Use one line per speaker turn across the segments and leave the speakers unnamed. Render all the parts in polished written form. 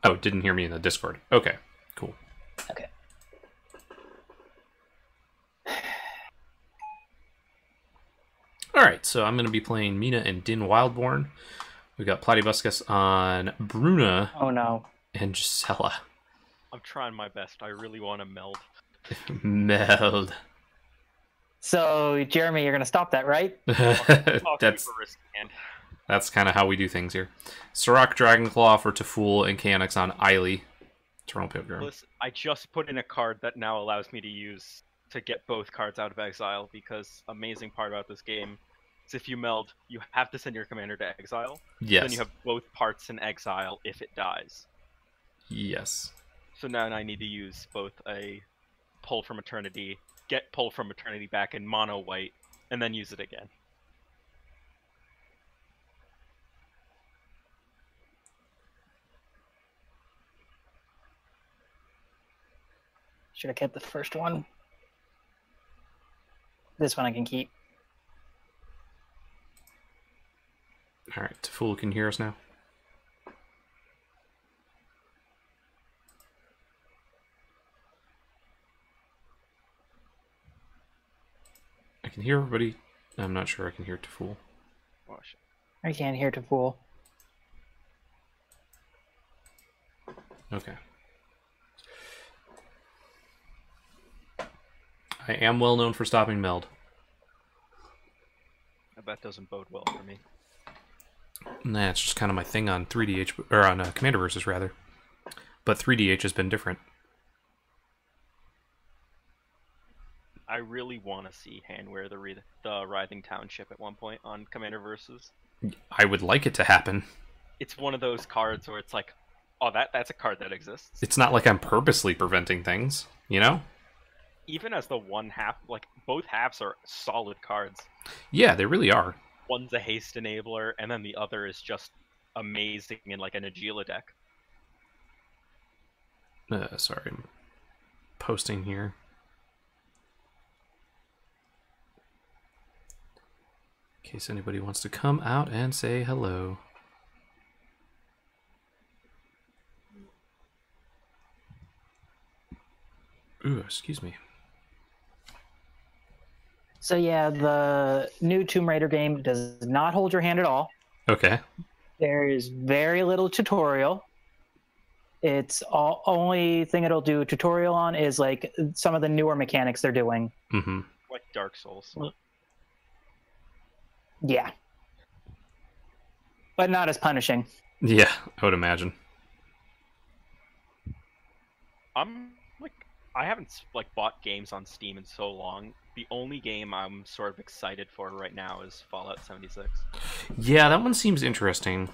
Oh, didn't hear me in the Discord. Okay, cool.
Okay.
Alright, so I'm going to be playing Mina and Denn Wildborn. We got Platypuscus on Bruna.
Oh no.
And Gisela.
I'm trying my best. I really want to meld.
Meld.
So, Jeremy, you're going to stop that, right?
That's kind of how we do things here. Surrak, Dragonclaw for Taful, and Chaonix on Ayli. Eternal Pilgrim.
Listen, I just put in a card that now allows me to get both cards out of exile, because amazing part about this game is if you meld, you have to send your commander to exile.
Yes.
Then you have both parts in exile if it dies.
Yes.
So now I need to use both a Pull from Eternity, get Pull from Eternity back in mono white, and then use it again.
Should have kept the first one. This one I can keep.
Alright, Taful can hear us now. I can hear everybody. I'm not sure I can hear Taful.
Oh, shit.
I can't hear Taful.
Okay. I am well known for stopping meld.
That doesn't bode well for me.
Nah, it's just kind of my thing on 3DH, or on Commander Versus rather. But 3DH has been different.
I really want to see Handwear the Writhing Township at one point on Commander Versus.
I would like it to happen.
It's one of those cards where it's like, oh, that's a card that exists.
It's not like I'm purposely preventing things, you know?
Even as the one half, like, both halves are solid cards.
Yeah, they really are.
One's a haste enabler, and then the other is just amazing in, like, an Agila deck.
Sorry, I'm posting here. In case anybody wants to come out and say hello. Ooh, excuse me.
So yeah, the new Tomb Raider game does not hold your hand at all.
Okay.
There is very little tutorial. It's only thing it'll do tutorial on is like some of the newer mechanics they're doing.
Mm-hmm.
Like Dark Souls.
Yeah. But not as punishing.
Yeah, I would imagine.
I haven't bought games on Steam in so long. The only game I'm sort of excited for right now is Fallout 76.
Yeah, that one seems interesting.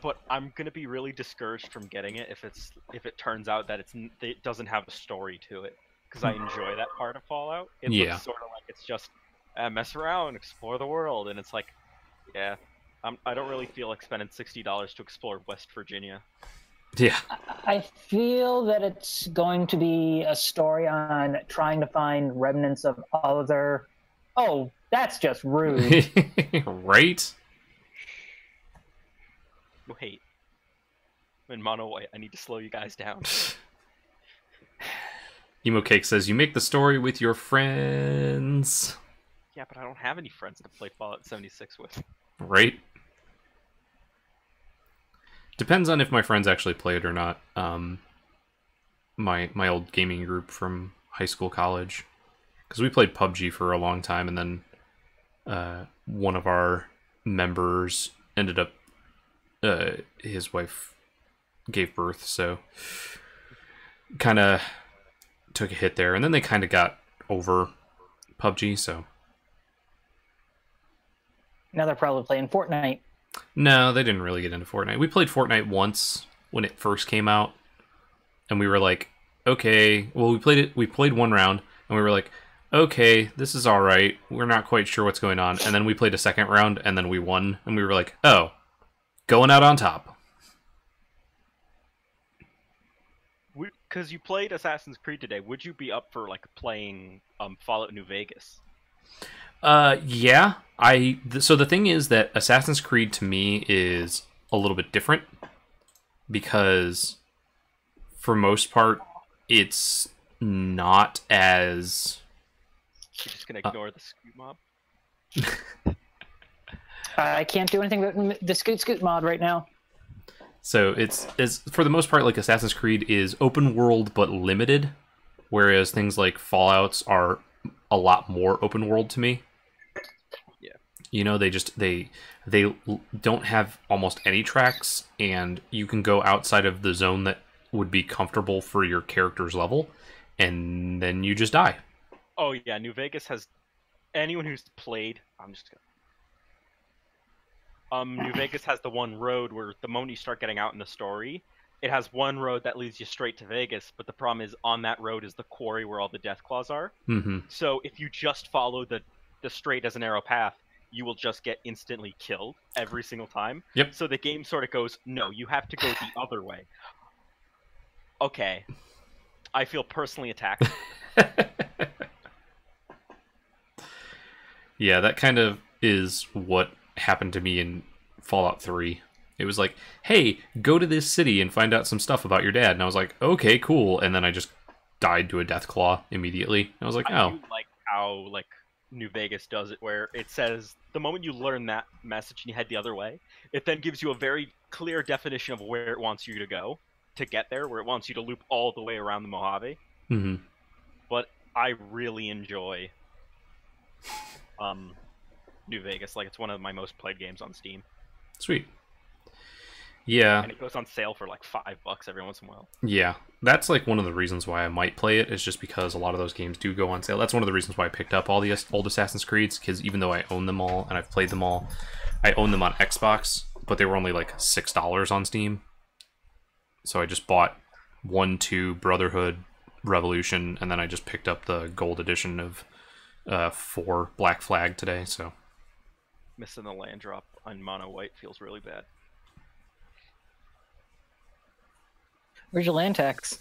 But I'm gonna be really discouraged from getting it if it turns out that it doesn't have a story to it, because I enjoy that part of Fallout. It looks sort of like it's just mess around, explore the world, and it's like, yeah, I don't really feel like spending $60 to explore West Virginia.
Yeah.
I feel that it's going to be a story on trying to find remnants of other... Oh, that's just rude.
Right?
Wait. I'm in mono white. I need to slow you guys down.
Emo Cake says, you make the story with your friends.
Yeah, but I don't have any friends to play Fallout 76 with.
Right? Depends on if my friends actually play it or not. My old gaming group from high school, college. Because we played PUBG for a long time, and then one of our members ended up... his wife gave birth, so... kind of took a hit there. And then they kind of got over PUBG, so...
Now they're probably playing Fortnite.
No, they didn't really get into Fortnite. We played Fortnite once when it first came out, and we were like, okay, well, we played one round, and we were like, okay, this is alright, we're not quite sure what's going on, and then we played a second round, and then we won, and we were like, oh, going out on top.
Because you played Assassin's Creed today, would you be up for, playing Fallout New Vegas?
Yeah. So the thing is that Assassin's Creed to me is a little bit different because for most part, it's not as...
You're just gonna ignore the scoot mob?
I can't do anything with the scoot mod right now.
So it's for the most part, like Assassin's Creed is open world but limited, whereas things like Fallout's are a lot more open world to me.
Yeah.
You know, they don't have almost any tracks, and you can go outside of the zone that would be comfortable for your character's level, and then you just die.
Oh yeah, New Vegas has anyone who's played. New Vegas has the one road where the moment you start getting out in the story, it has one road that leads you straight to Vegas. But the problem is, on that road is the quarry where all the Deathclaws are.
Mm-hmm.
So if you just follow the straight as an arrow path, you will just get instantly killed every single time.
Yep.
So the game sort of goes, no, you have to go the other way. Okay. I feel personally attacked.
Yeah, that kind of is what happened to me in Fallout 3. It was like, hey, go to this city and find out some stuff about your dad. And I was like, okay, cool. And then I just died to a Deathclaw immediately. And I was like,
I
oh.
do like how New Vegas does it, where it says the moment you learn that message and you head the other way, it then gives you a very clear definition of where it wants you to go to get there, where it wants you to loop all the way around the Mojave.
Mm-hmm.
But I really enjoy New Vegas. Like, it's one of my most played games on Steam.
Sweet. Yeah.
And it goes on sale for like $5 every once in a while.
Yeah. That's like one of the reasons why I might play it, is just because a lot of those games do go on sale. That's one of the reasons why I picked up all the old Assassin's Creeds, because even though I own them all and I've played them all, I own them on Xbox, but they were only like $6 on Steam. So I just bought 1, 2, Brotherhood, Revolution, and then I just picked up the gold edition of 4 Black Flag today, so...
Missing the land drop on mono white feels really bad.
Where's your land tax?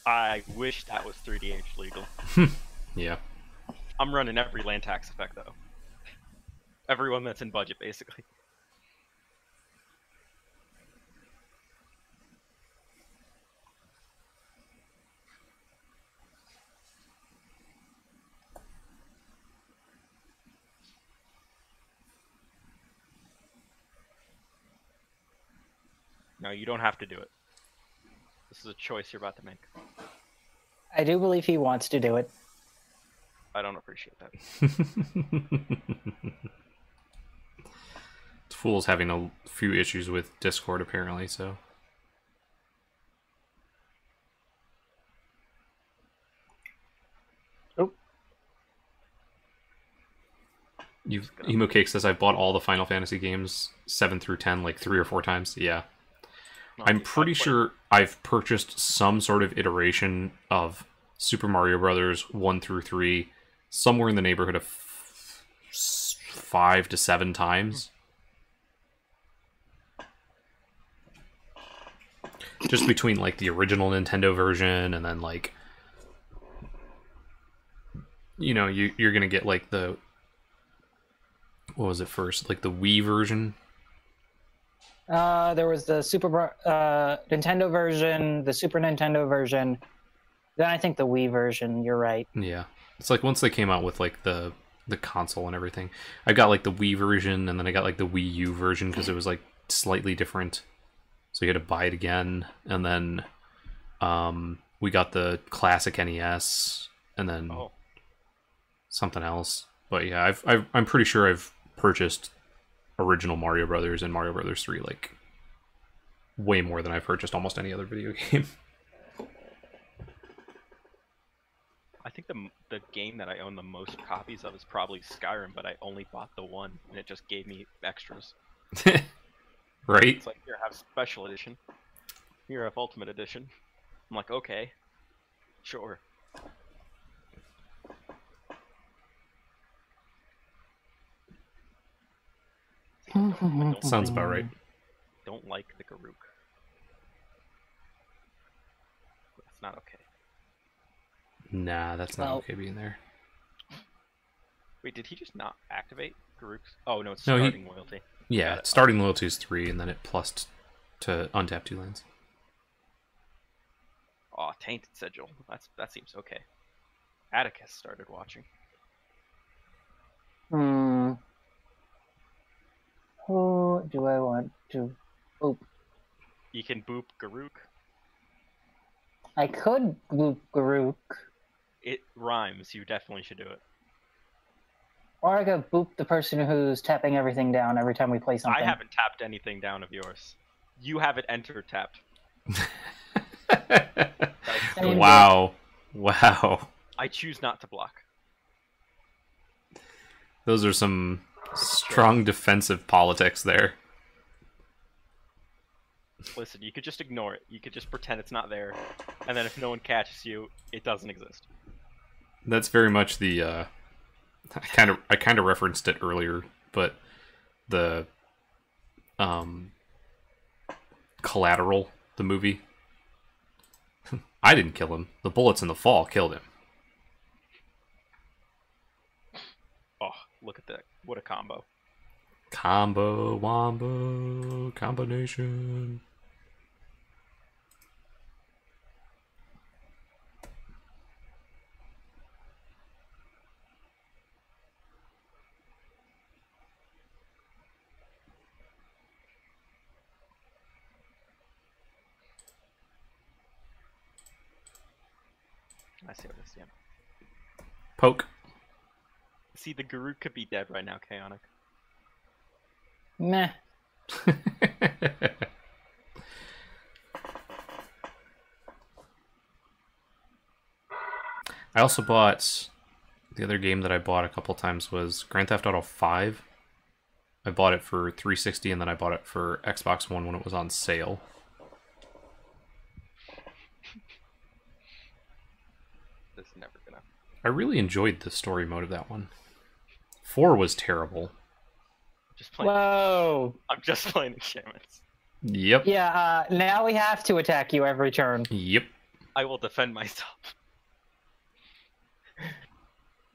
I wish that was 3DH legal.
Yeah.
I'm running every land tax effect, though. Everyone that's in budget, basically. No, you don't have to do it. This is a choice you're about to make.
I do believe he wants to do it.
I don't appreciate that.
Fool's having a few issues with Discord, apparently, so...
Oh.
Emo Cake says, I've bought all the Final Fantasy games, 7 through 10, like 3 or 4 times. Yeah. I'm pretty sure I've purchased some sort of iteration of Super Mario Brothers 1 through 3, somewhere in the neighborhood of 5 to 7 times. Just between, like, the original Nintendo version and then, like... You know, you're gonna get, like, the... What was it first? Like, the Wii version?
There was the Nintendo version, the Super Nintendo version, then I think the Wii version, you're right.
Yeah. It's like once they came out with like the console and everything, I got like the Wii version, and then I got like the Wii U version because it was like slightly different. So you had to buy it again, and then we got the classic NES, and then something else. But yeah, I'm pretty sure I've purchased original Mario Brothers and Mario Brothers 3 like way more than I've purchased almost any other video game.
I think the game that I own the most copies of is probably Skyrim, but I only bought the one, and it just gave me extras.
Right?
It's like, here, have Special Edition. Here, have Ultimate Edition. I'm like, okay, sure.
Sounds about right.
Don't like the Garuk. That's not okay.
Nah, that's not okay being there.
Wait, did he just not activate Garuk's? Oh, no, it's starting loyalty.
Yeah, starting loyalty is 3, and then it plus to untap 2 lands.
Oh, Tainted Sigil. That seems okay. Atticus started watching.
Who do I want to boop?
You can boop Garuk.
I could boop Garuk.
It rhymes. You definitely should do it.
Or I could boop the person who's tapping everything down every time we play something.
I haven't tapped anything down of yours. You have it enter tapped.
Wow. Wow.
I choose not to block.
Those are some strong defensive politics there.
Listen, you could just ignore it. You could just pretend it's not there. And then if no one catches you, it doesn't exist.
That's very much the I kind of referenced it earlier, but the Collateral, the movie. I didn't kill him. The bullets in the fall killed him.
Oh, look at that. What a combo.
Combo, wombo, combination.
I see what this, yeah.
Poke.
See, the Guru could be dead right now, Chaotic.
Meh.
I also bought... The other game that I bought a couple times was Grand Theft Auto 5. I bought it for 360 and then I bought it for Xbox One when it was on sale.
This is never gonna...
I really enjoyed the story mode of that one. 4 was terrible.
Just playing...
Whoa!
I'm just playing enchantments.
Yep.
Yeah, now we have to attack you every turn.
Yep.
I will defend myself.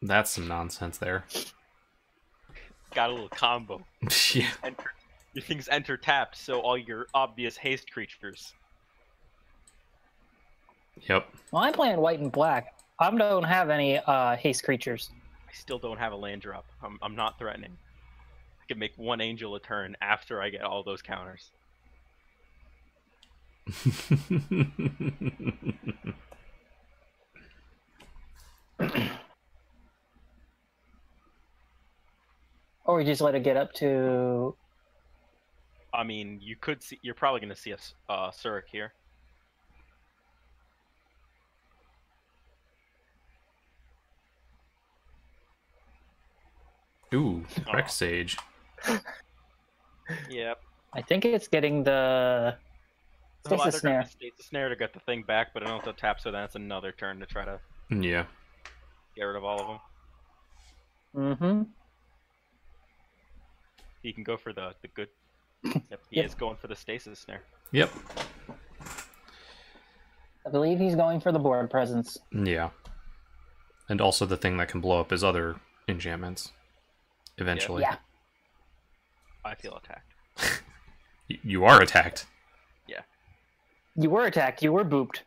That's some nonsense there.
Got a little combo.
Yeah.
Your things enter tapped, so all your obvious haste creatures.
Yep.
Well, I'm playing white and black. I don't have any haste creatures.
I still don't have a land drop. I'm not threatening. I can make one angel a turn after I get all those counters.
Or we just let it get up to...
I mean, you could see. You're probably going to see a Surrak here.
Ooh, Rex Sage.
Yep.
I think it's getting the...
Well,
Stasis
either
Snare.
got the Stasis Snare to get the thing back, but I don't have to tap, so that's another turn to try to
Yeah.
get rid of all of them.
Mm-hmm.
He can go for the good. Yep, he is going for the Stasis Snare.
Yep.
I believe he's going for the board presence.
Yeah. And also the thing that can blow up his other enchantments. Eventually.
Yeah.
I feel attacked.
You are attacked.
Yeah.
You were attacked. You were booped.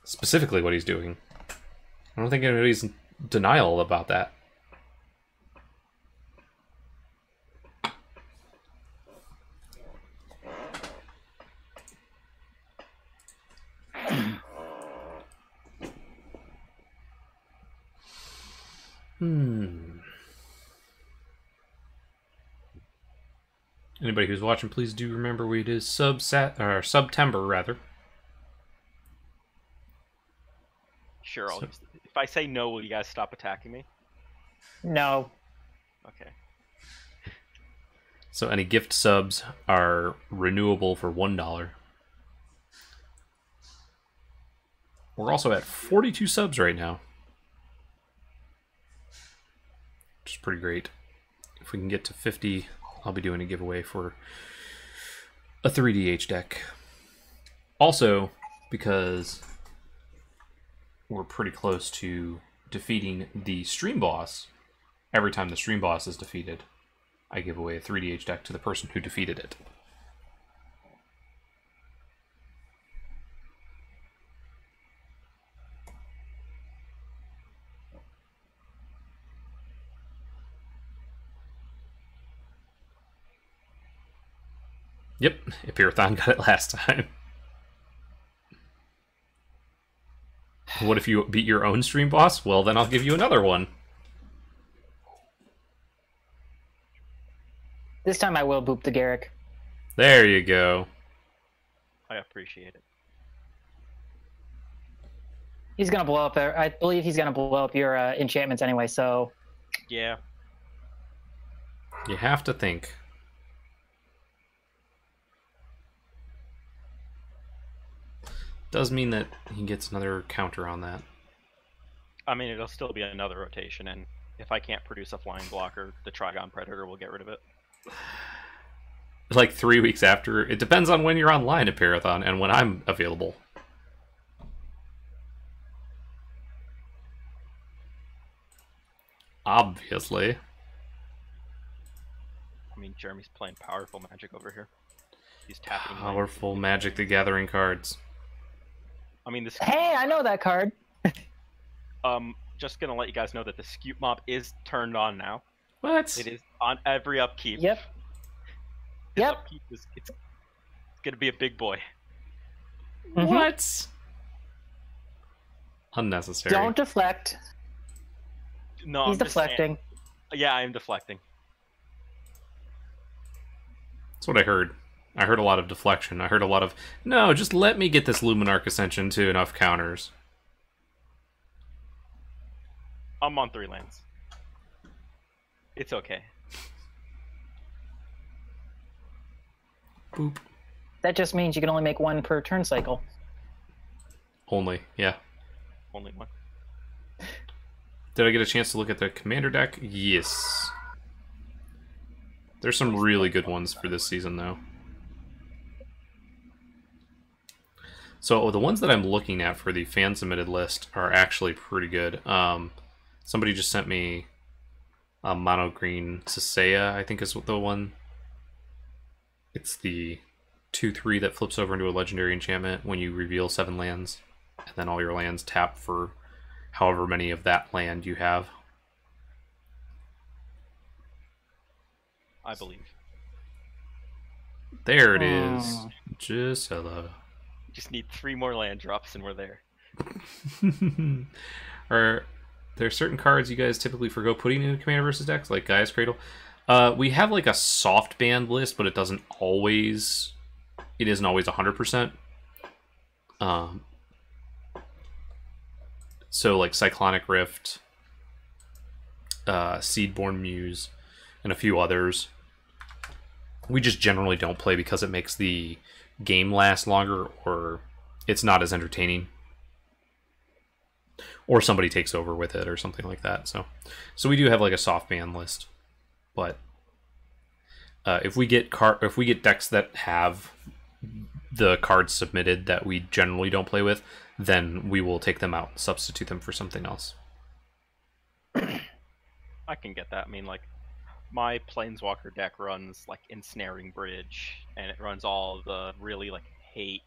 Specifically what he's doing. I don't think anybody's in denial about that. Anybody who's watching, please do remember it is September rather.
Sure. If I say no, will you guys stop attacking me?
No.
Okay.
So any gift subs are renewable for $1. We're also at 42 subs right now, which is pretty great. If we can get to 50, I'll be doing a giveaway for a 3DH deck. Also, because we're pretty close to defeating the stream boss, every time the stream boss is defeated, I give away a 3DH deck to the person who defeated it. Yep, Epirathon got it last time. What if you beat your own stream boss? Well, then I'll give you another one.
This time I will boop the Garrick.
There you go.
I appreciate it.
He's gonna blow up. I believe he's gonna blow up your enchantments anyway. So
Yeah.
You have to think. Does mean that he gets another counter on that.
I mean, it'll still be another rotation, and if I can't produce a flying blocker, the Trigon Predator will get rid of it.
Like 3 weeks after. It depends on when you're online at Parathon and when I'm available. Obviously.
I mean, Jeremy's playing powerful Magic over here. He's tapping.
Powerful Magic the Gathering cards.
I mean, this.
hey, I know that card.
Just gonna let you guys know that the Scute Mob is turned on now.
What?
It is on every upkeep.
Yep.
His
Yep.
upkeep is, it's gonna be a big boy.
Mhm.
What? Unnecessary.
Don't deflect.
No,
He's
I'm just saying-
deflecting.
Yeah, I am deflecting.
That's what I heard. I heard a lot of deflection. I heard a lot of, no, just let me get this Luminarch Ascension to enough counters.
I'm on 3 lands. It's okay.
Boop.
That just means you can only make one per turn cycle.
Only, yeah.
Only one.
Did I get a chance to look at the commander deck? Yes. There's some really good ones for this season, though. So the ones that I'm looking at for the fan-submitted list are actually pretty good. Somebody just sent me a mono green Sasaya, I think is the one. It's the 2/3 that flips over into a legendary enchantment when you reveal 7 lands, and then all your lands tap for however many of that land you have.
I believe.
There it is. Just hello.
Just need 3 more land drops and we're there.
Are there certain cards you guys typically forgo putting in Commander versus decks, like Gaia's Cradle? We have like a soft banned list, but it isn't always 100%. So like Cyclonic Rift, Seedborn Muse, and a few others. We just generally don't play because it makes the game last longer, or it's not as entertaining, or somebody takes over with it or something like that. So we do have like a soft ban list, but if we get decks that have the cards submitted that we generally don't play with, then we will take them out and substitute them for something else.
I can get that. I mean, like, my Planeswalker deck runs, like, Ensnaring Bridge, and it runs all the really, like, hate,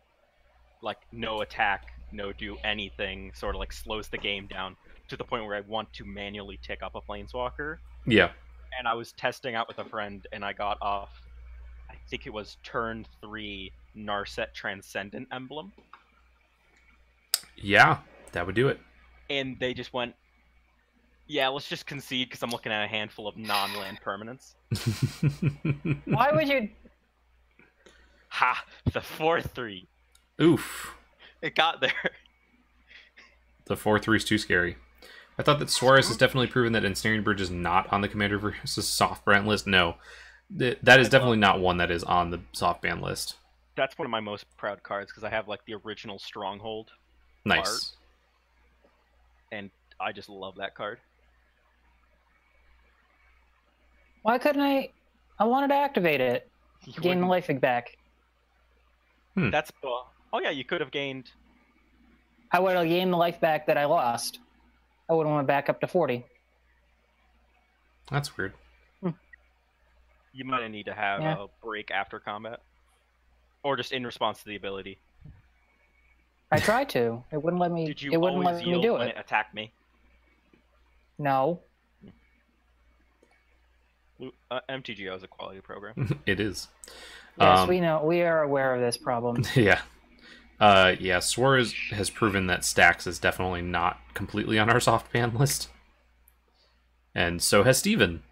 like, no attack, no do anything, sort of, like, slows the game down to the point where I want to manually tick up a Planeswalker.
Yeah.
And I was testing out with a friend, and I got off, I think it was turn 3 Narset Transcendent Emblem.
Yeah, that would do it.
And they just went, yeah, let's just concede because I'm looking at a handful of non-land permanents.
Why would you?
Ha! The 4/3.
Oof.
It got there.
The 4/3 is too scary. I thought that Suarez has definitely proven that Ensnaring Bridge is not on the Commander versus soft ban list. No, that is definitely not one that is on the soft ban list.
That's one of my most proud cards because I have like the original Stronghold
Nice.
art, and I just love that card.
Why couldn't I? I wanted to activate it.
You
Gain the
wouldn't-
life back.
That's oh yeah, you could have gained.
I would have gained the life back that I lost. I would have went back up to 40.
That's weird.
You might need to have a break after combat, or just in response to the ability.
I tried to. It wouldn't let me.
Did you
It wouldn't
always
let me
yield
do
when
it.
it attacked me?
No.
MTGO is a quality program.
It is.
Yes, we know. We are aware of this problem.
Yeah. Yeah, Swore has proven that Stacks is definitely not completely on our soft ban list. And so has Steven.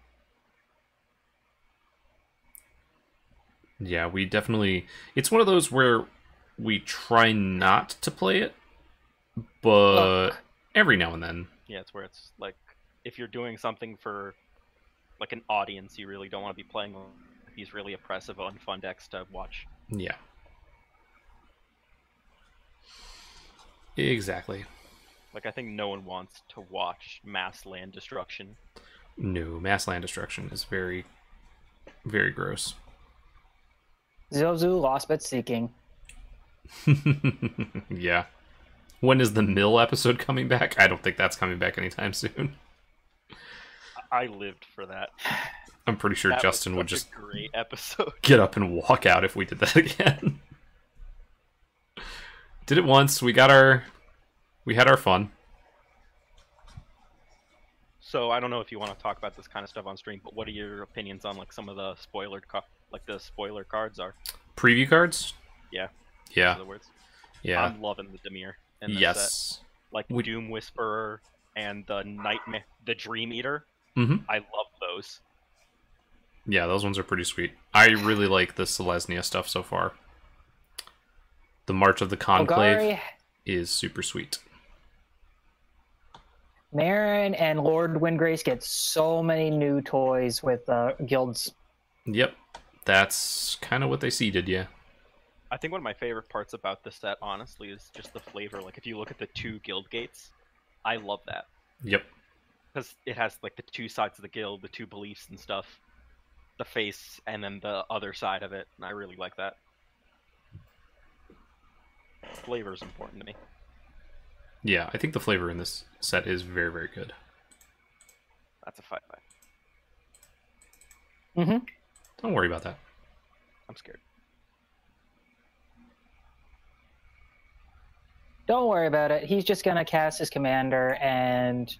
Yeah, we definitely... It's one of those where we try not to play it, but every now and then.
Yeah, it's where it's like, if you're doing something for like an audience, you really don't want to be playing these really oppressive, unfun decks to watch.
Yeah. Exactly.
Like, I think no one wants to watch mass land destruction.
No, mass land destruction is very, very gross.
Zozu lost but seeking.
Yeah. When is the Mill episode coming back? I don't think that's coming back anytime soon.
I lived for that.
I'm pretty sure
That
Justin
was
would
such
just
a great episode.
get up and walk out if we did that again. Did it once. We had our fun.
So I don't know if you want to talk about this kind of stuff on stream, but what are your opinions on like some of the spoiler cards are?
Preview cards?
Yeah.
Yeah.
In other words.
Yeah.
I'm loving the Demir in this
Yes.
set. Like Doom Whisperer and the Nightmare, the Dream Eater.
Mm-hmm.
I love those.
Yeah, those ones are pretty sweet. I really like the Selesnya stuff so far. The March of the Conclave
Ogari,
is super sweet.
Marin and Lord Windgrace get so many new toys with guilds.
Yep. That's kind of what they seeded, yeah.
I think one of my favorite parts about this set, honestly, is just the flavor. Like, if you look at the 2 guild gates, I love that.
Yep.
Because it has, like, the 2 sides of the guild, the 2 beliefs and stuff. The face, and then the other side of it. And I really like that. Flavor is important to me.
Yeah, I think the flavor in this set is very, very good.
That's a 5/5.
Mm-hmm.
Don't worry about that.
I'm scared.
Don't worry about it. He's just gonna cast his commander and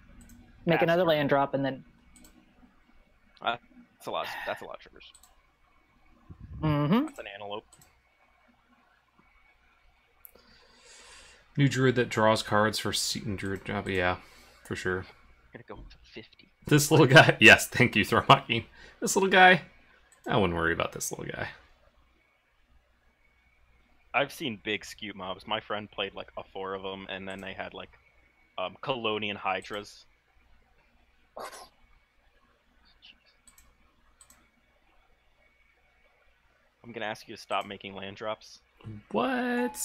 make another land drop, and then.
That's a lot. That's a lot of triggers.
Mm-hmm.
That's an antelope.
New druid that draws cards for Seton Druid job. Yeah, for sure.
I'm gonna go to 50.
This little guy. Yes, thank you, Thormocking. This little guy. I wouldn't worry about this little guy.
I've seen big scute mobs. My friend played like a 4 of them, and then they had like Colonian Hydras. I'm gonna ask you to stop making land drops
What?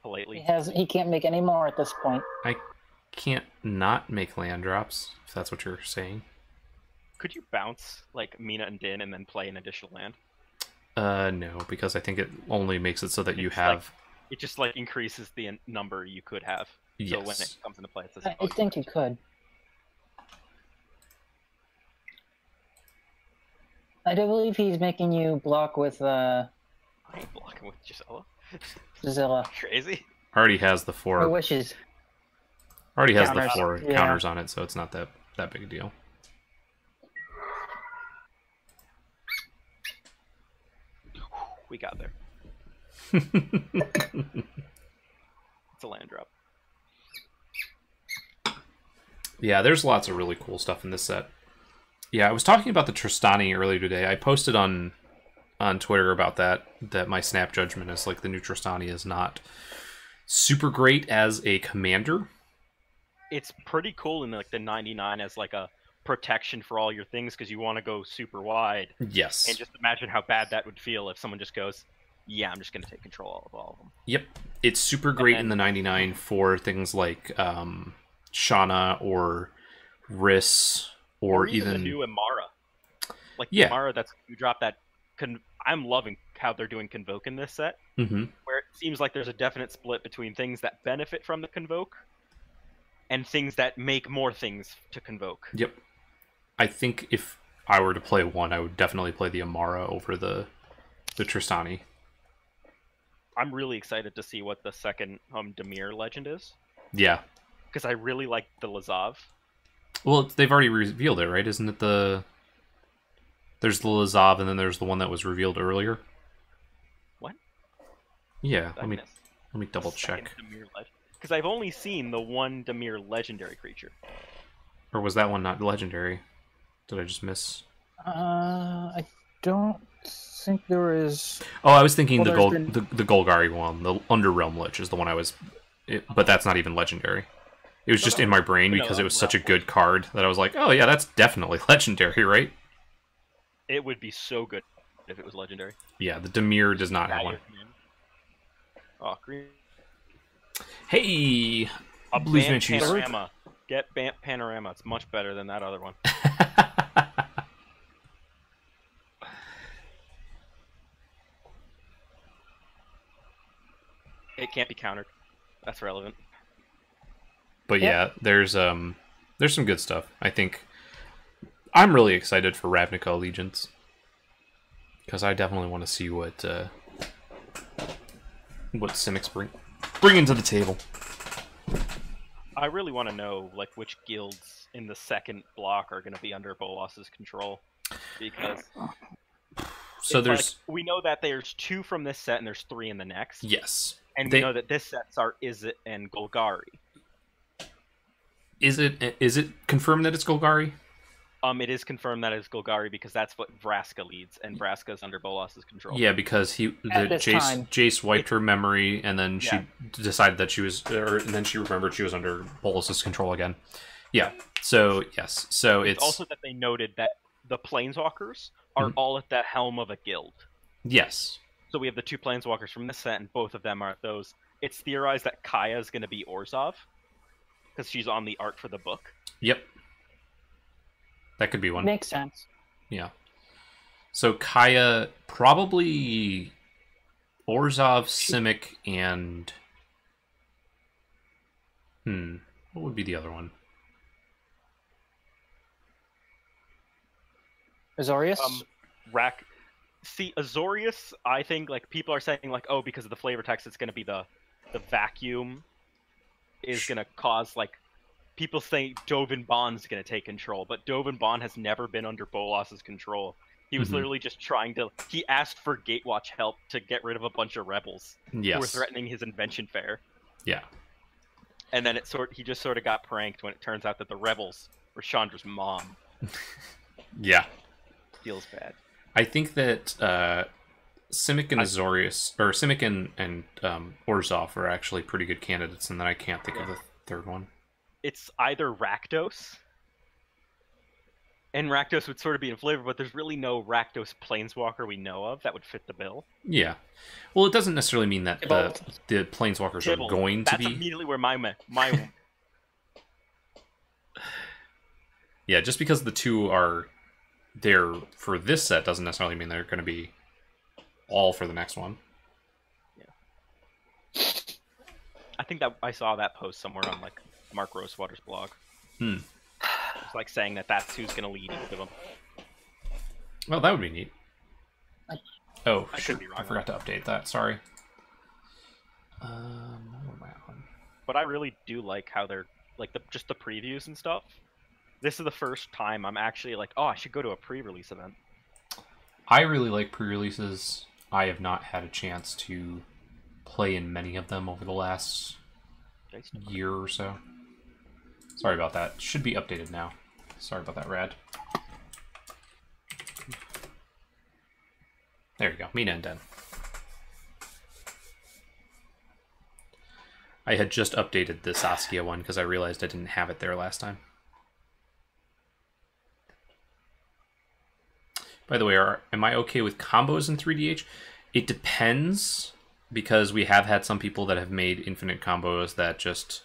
politely.
He can't make any more at this point.
I can't not make land drops, if that's what you're saying.
Could you bounce like Mina and Denn and then play an additional land?
No, because I think it only makes it so that you
It's
have...
like, it just like increases the number you could have.
Yes.
So when it comes into play, it says.
I think you could. I do believe he's making you block with
I ain't blocking with Gisela.
Zilla.
Crazy.
Already has the 4...
Her wishes.
Already has
Counters.
the 4
Yeah.
counters on it, so it's not that big a deal.
We got there. It's a land drop.
Yeah, there's lots of really cool stuff in this set. Yeah, I was talking about the Tristani earlier today. I posted on Twitter about that my snap judgment is like the new Tristani is not super great as a commander.
It's pretty cool in like the 99 as like a protection for all your things because you want to go super wide.
Yes.
And just imagine how bad that would feel if someone just goes, yeah, I'm just going to take control of all of them.
Yep. It's super great in the 99 for things like Shauna or Riss or even
the new Amara. Like
Yeah.
Amara, that's you drop that. I'm loving how they're doing Convoke in this set,
Mm-hmm.
where it seems like there's a definite split between things that benefit from the Convoke and things that make more things to Convoke.
Yep. I think if I were to play one, I would definitely play the Amara over the Tristani.
I'm really excited to see what the second Demir legend is,
Yeah.
because I really like the Lazav.
Well, they've already revealed it, right? Isn't it the... There's the Lazav, and then there's the one that was revealed earlier. Yeah, let me double check.
Because I've only seen the one Dimir legendary creature.
Or was that one not legendary? Did I just miss?
I don't think there is.
Oh, I was thinking
Well,
the Golgari one, the Underrealm Lich is the one I was, but that's not even legendary. It was just in my brain because it was such a good card that I was like, oh yeah, that's definitely legendary, right?
It would be so good if it was legendary.
Yeah, the Dimir does not have one.
Oh, green.
Hey,
a
Blues
Panorama. Get Bant Panorama. It's much better than that other one. It can't be countered. That's relevant.
But yeah, there's some good stuff. I think I'm really excited for Ravnica Allegiance because I definitely want to see what Simics bring to the table.
I really want to know like which guilds in the second block are going to be under Bolas's control, because
so there's
we know that there's 2 from this set and there's 3 in the next.
Yes,
and we know that this set's are Izzet and Golgari.
Is it confirmed that it's Golgari?
It is confirmed that it's Golgari because that's what Vraska leads, and Vraska is under Bolas's control.
Yeah, because Jace wiped her memory, and then she decided that she was, and then she remembered she was under Bolas's control again. Yeah. So yes. So it's
also that they noted that the Planeswalkers are all at the helm of a guild.
Yes.
So we have the 2 Planeswalkers from this set, and both of them are those. It's theorized that Kaya is going to be Orzhov because she's on the art for the book.
Yep. That could be one.
Makes sense.
Yeah. So Kaya, probably Orzhov, Simic, and... what would be the other one?
Azorius?
See, Azorius, I think, like, people are saying, like, oh, because of the flavor text, it's going to be the vacuum is going to cause, like, people think Dovin Bond's going to take control, but Dovin Bond has never been under Bolas's control. He was literally just trying to... He asked for Gatewatch help to get rid of a bunch of rebels who were threatening his invention fair.
Yeah.
And then he just sort of got pranked when it turns out that the rebels were Chandra's mom.
Yeah.
Feels bad.
I think that Simic and Azorius, or Simic and Orzhov are actually pretty good candidates, and then I can't think of the third one.
It's either Rakdos, and Rakdos would sort of be in flavor, but there's really no Rakdos Planeswalker we know of that would fit the bill.
Yeah. Well, it doesn't necessarily mean that the Planeswalkers are going to be...
That's immediately where my
Yeah, just because the 2 are there for this set doesn't necessarily mean they're going to be all for the next one.
Yeah. I think that I saw that post somewhere on, like, Mark Rosewater's blog. It's like saying that that's who's going to lead each of them.
Well, that would be neat. Oh,
I could be wrong.
I forgot to update that. Sorry. What am I on?
But I really do like how they're like just the previews and stuff. This is the first time I'm actually like, oh, I should go to a pre-release event.
I really like pre-releases. I have not had a chance to play in many of them over the last year or so. Sorry about that. Should be updated now. Sorry about that, Rad. There you go. Mina and Den. I had just updated the Saskia one because I realized I didn't have it there last time. By the way, am I okay with combos in 3DH? It depends, because we have had some people that have made infinite combos that just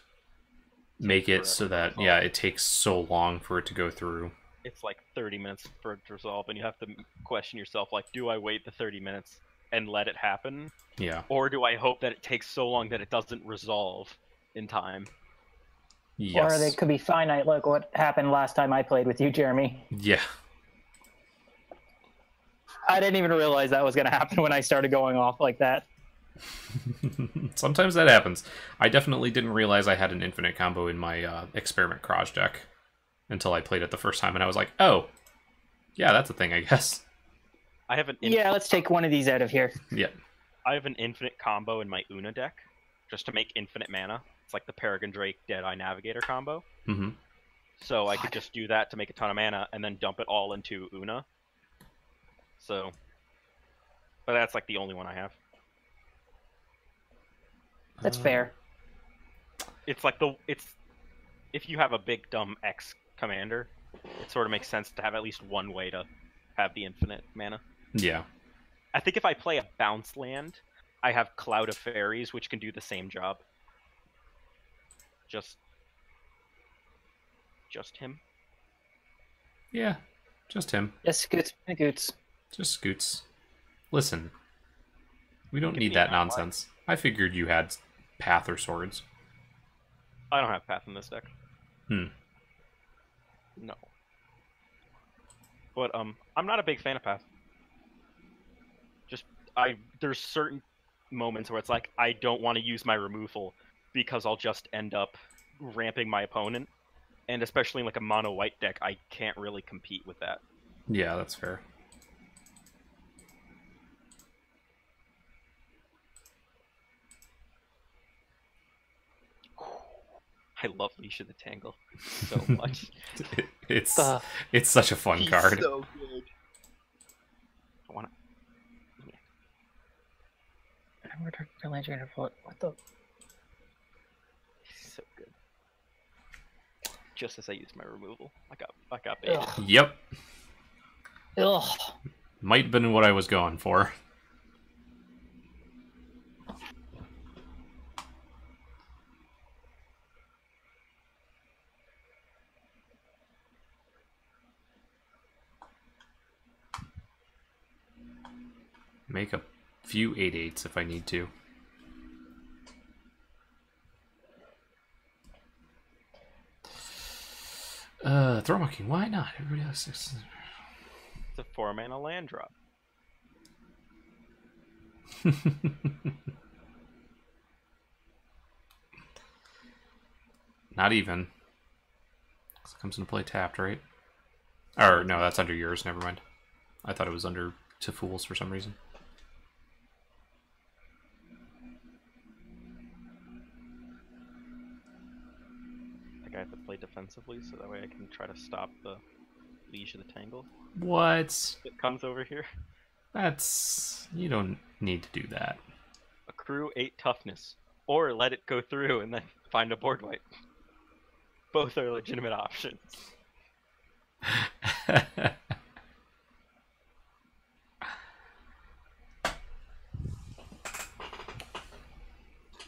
make it so that, yeah, it takes so long for it to go through.
It's like 30 minutes for it to resolve, and you have to question yourself, like, do I wait the 30 minutes and let it happen?
Yeah.
Or do I hope that it takes so long that it doesn't resolve in time?
Yes.
Or they could be finite, like what happened last time I played with you, Jeremy.
Yeah.
I didn't even realize that was going to happen when I started going off like that.
Sometimes that happens. I definitely didn't realize I had an infinite combo in my Experiment Craj deck until I played it the first time, and I was like, oh, yeah, that's a thing, I guess.
I have an
yeah, let's take one of these out of here.
Yeah.
I have an infinite combo in my Una deck, just to make infinite mana. It's like the Peregrine Drake Deadeye Navigator combo.
Mm-hmm.
So I could just do that to make a ton of mana, and then dump it all into Una. So, but that's like the only one I have.
That's fair.
It's like if you have a big dumb X commander, it sort of makes sense to have at least one way to have the infinite mana.
Yeah.
I think if I play a bounce land, I have Cloud of Fairies, which can do the same job. Just him.
Yeah, just him.
Just Scoots and Goots.
Just Scoots. Listen, we don't
Give
need
me
that
an
nonsense. I figured you had Path or Swords.
I don't have Path in this deck.
Hmm.
No. But I'm not a big fan of Path. There's certain moments where it's like I don't want to use my removal because I'll just end up ramping my opponent, and especially in like a mono white deck, I can't really compete with that.
Yeah, that's fair.
I love Leash of the Tangle so much.
It's such a fun card.
So good. I want to.
I'm returning to Land What the?
So good. Just as I used my removal, I got baited.
Ugh.
Yep.
Ugh.
Might have been what I was going for. Make a few 8/8s if I need to. Throma King, why not? Everybody else.
It's a 4-mana land drop.
Not even. It comes into play tapped, right? Or no, that's under yours. Never mind. I thought it was under to Fools for some reason.
I have to play defensively, so that way I can try to stop the Leash of the Tangle.
What?
It comes over here.
That's... You don't need to do that.
Accrue 8 toughness, or let it go through and then find a board wipe. Both are legitimate options.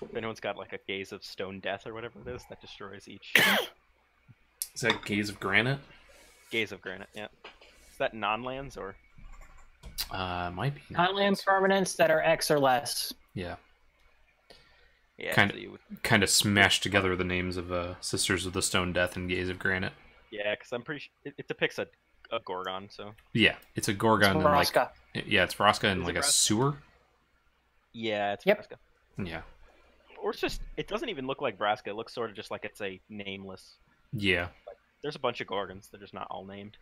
If anyone's got like a Gaze of Stone Death or whatever it is, that destroys each.
Is that Gaze of Granite?
Gaze of Granite, yeah. Is that non-lands or?
Might be.
Non-land permanents that are X or less.
Yeah.
Yeah.
Kind of smashed together the names of Sisters of the Stone Death and Gaze of Granite.
Yeah, because I'm pretty sure it depicts a Gorgon, so.
Yeah, it's a Gorgon and like. Yeah, it's Vraska in like a
Vraska?
sewer.
Yeah, it's
Yep.
Vraska.
Yeah.
Or it's just, it doesn't even look like Vraska. It looks sort of just like it's a nameless.
Yeah.
There's a bunch of Gorgons. They're just not all named.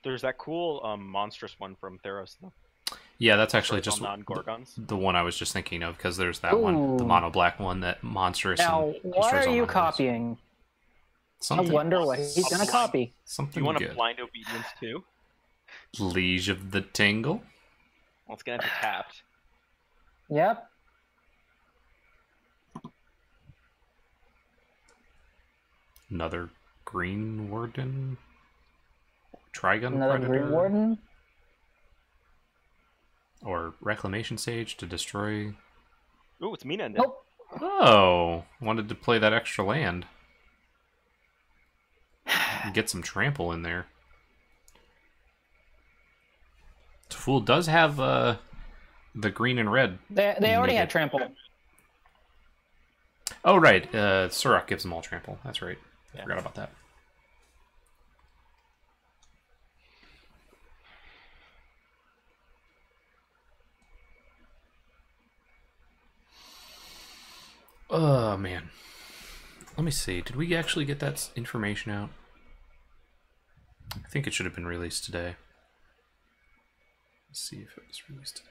There's that cool monstrous one from Theros, though.
Yeah, that's actually just
non-Gorgons.
the one I was just thinking of, because there's that one, the
Ooh.
mono black one, that monstrous.
Now,
and
what
destroys
are
all
you
non-lands.
copying? I
Something,
wonder what he's gonna copy.
something
You want
good.
a Blind Obedience too?
Liege of the Tangle.
Well, it's gonna be tapped.
Yep.
Another Green Warden. Trigun
Another
Predator.
Green Warden.
Or Reclamation Sage to destroy.
Ooh, it's Mina and Denn.
Nope.
Oh, wanted to play that extra land. Get some trample in there. Fool does have the green and red.
They already
Make
had
it.
trample.
Oh, right. Surrak gives them all trample. That's right. I
Yeah.
forgot about that. Oh, man. Let me see. Did we actually get that information out? I think it should have been released today. Let's see if it was released today.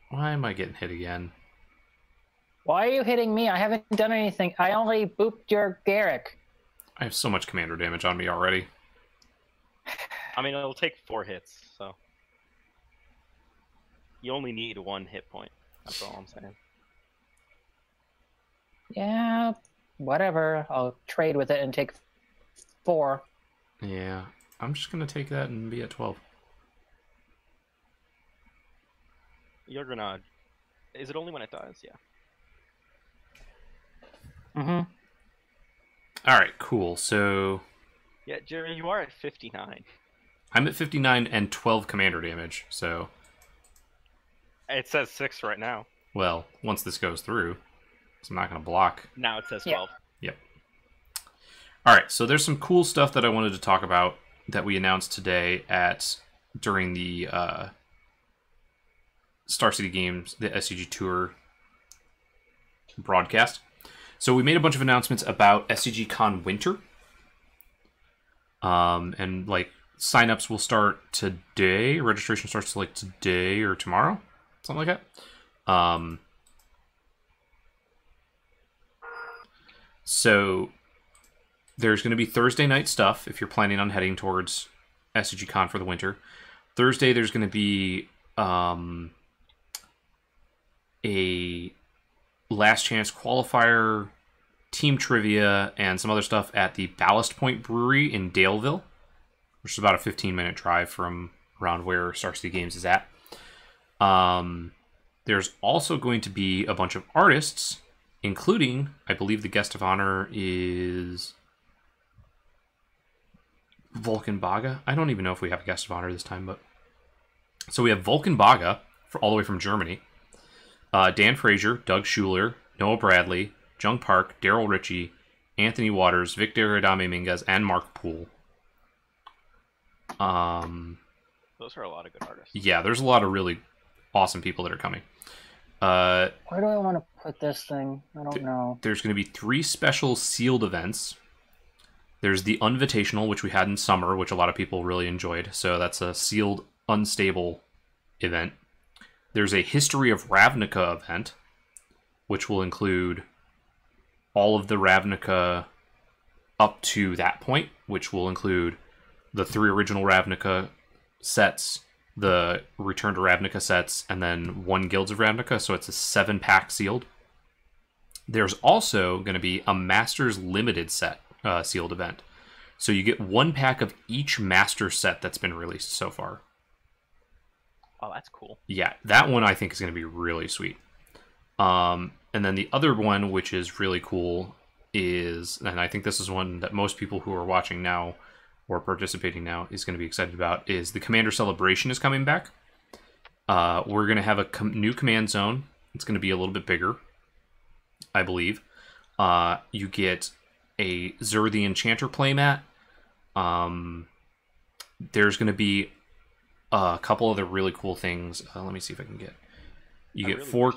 Why am I getting hit again?
Why are you hitting me? I haven't done anything. I only booped your Garrick.
I have so much commander damage on me already.
I mean, it'll take 4 hits, so you only need 1 hit point. That's all I'm saying.
Yeah, whatever. I'll trade with it and take 4.
Yeah, I'm just gonna take that and be at 12.
You're gonna... Is it only when it dies? Yeah.
Mm-hmm.
Alright, cool. So...
Yeah, Jerry, you are at 59.
I'm at 59 and 12 commander damage, so...
It says 6 right now.
Well, once this goes through, so I'm not going to block.
Now it says 12.
Yep. Alright, so there's some cool stuff that I wanted to talk about that we announced today during the Star City Games, the SCG Tour broadcast. So we made a bunch of announcements about SCG Con Winter. And like signups will start today. Registration starts like today or tomorrow, something like that. So there's going to be Thursday night stuff if you're planning on heading towards SCG Con for the winter. Thursday there's going to be a last chance qualifier, team trivia, and some other stuff at the Ballast Point Brewery in Daleville, which is about a 15-minute drive from around where Star City Games is at. There's also going to be a bunch of artists, including, I believe the guest of honor is Vulcan Baga. I don't even know if we have a guest of honor this time, but... So we have Vulcan Baga, all the way from Germany. Dan Frazier, Doug Schuler, Noah Bradley, Jung Park, Daryl Ritchie, Anthony Waters, Victor Adame Minguez, and Mark Poole.
Those are a lot of good artists.
Yeah, there's a lot of really awesome people that are coming.
Where do I want to put this thing? I don't know.
There's going to be 3 special sealed events. There's the Invitational, which we had in summer, which a lot of people really enjoyed. So that's a sealed, unstable event. There's a History of Ravnica event, which will include all of the Ravnica up to that point, which will include the 3 original Ravnica sets, the Return to Ravnica sets, and then 1 Guilds of Ravnica, so it's a 7-pack sealed. There's also going to be a Masters Limited set sealed event. So you get 1 pack of each Master set that's been released so far.
Oh, that's cool.
Yeah, that one I think is going to be really sweet. And then the other one, which is really cool, is, and I think this is one that most people who are watching now or participating now is going to be excited about, is the Commander Celebration is coming back. We're going to have a new command zone. It's going to be a little bit bigger, I believe. You get a Zur the Enchanter playmat. There's going to be a couple other really cool things. Let me see if I can get... You get 4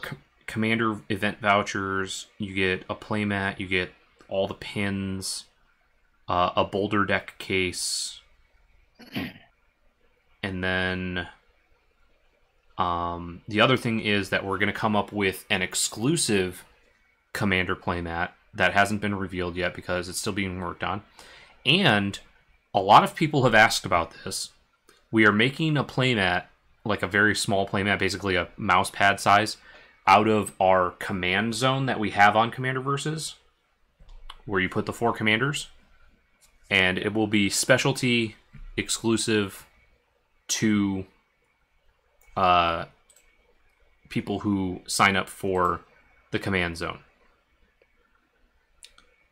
Commander event vouchers. You get a playmat. You get all the pins. A Boulder deck case. And then... the other thing is that we're going to come up with an exclusive Commander playmat that hasn't been revealed yet because it's still being worked on. And a lot of people have asked about this. We are making a playmat, like a very small playmat, basically a mouse pad size, out of our command zone that we have on Commander Versus, where you put the 4 commanders. And it will be specialty exclusive to people who sign up for the command zone.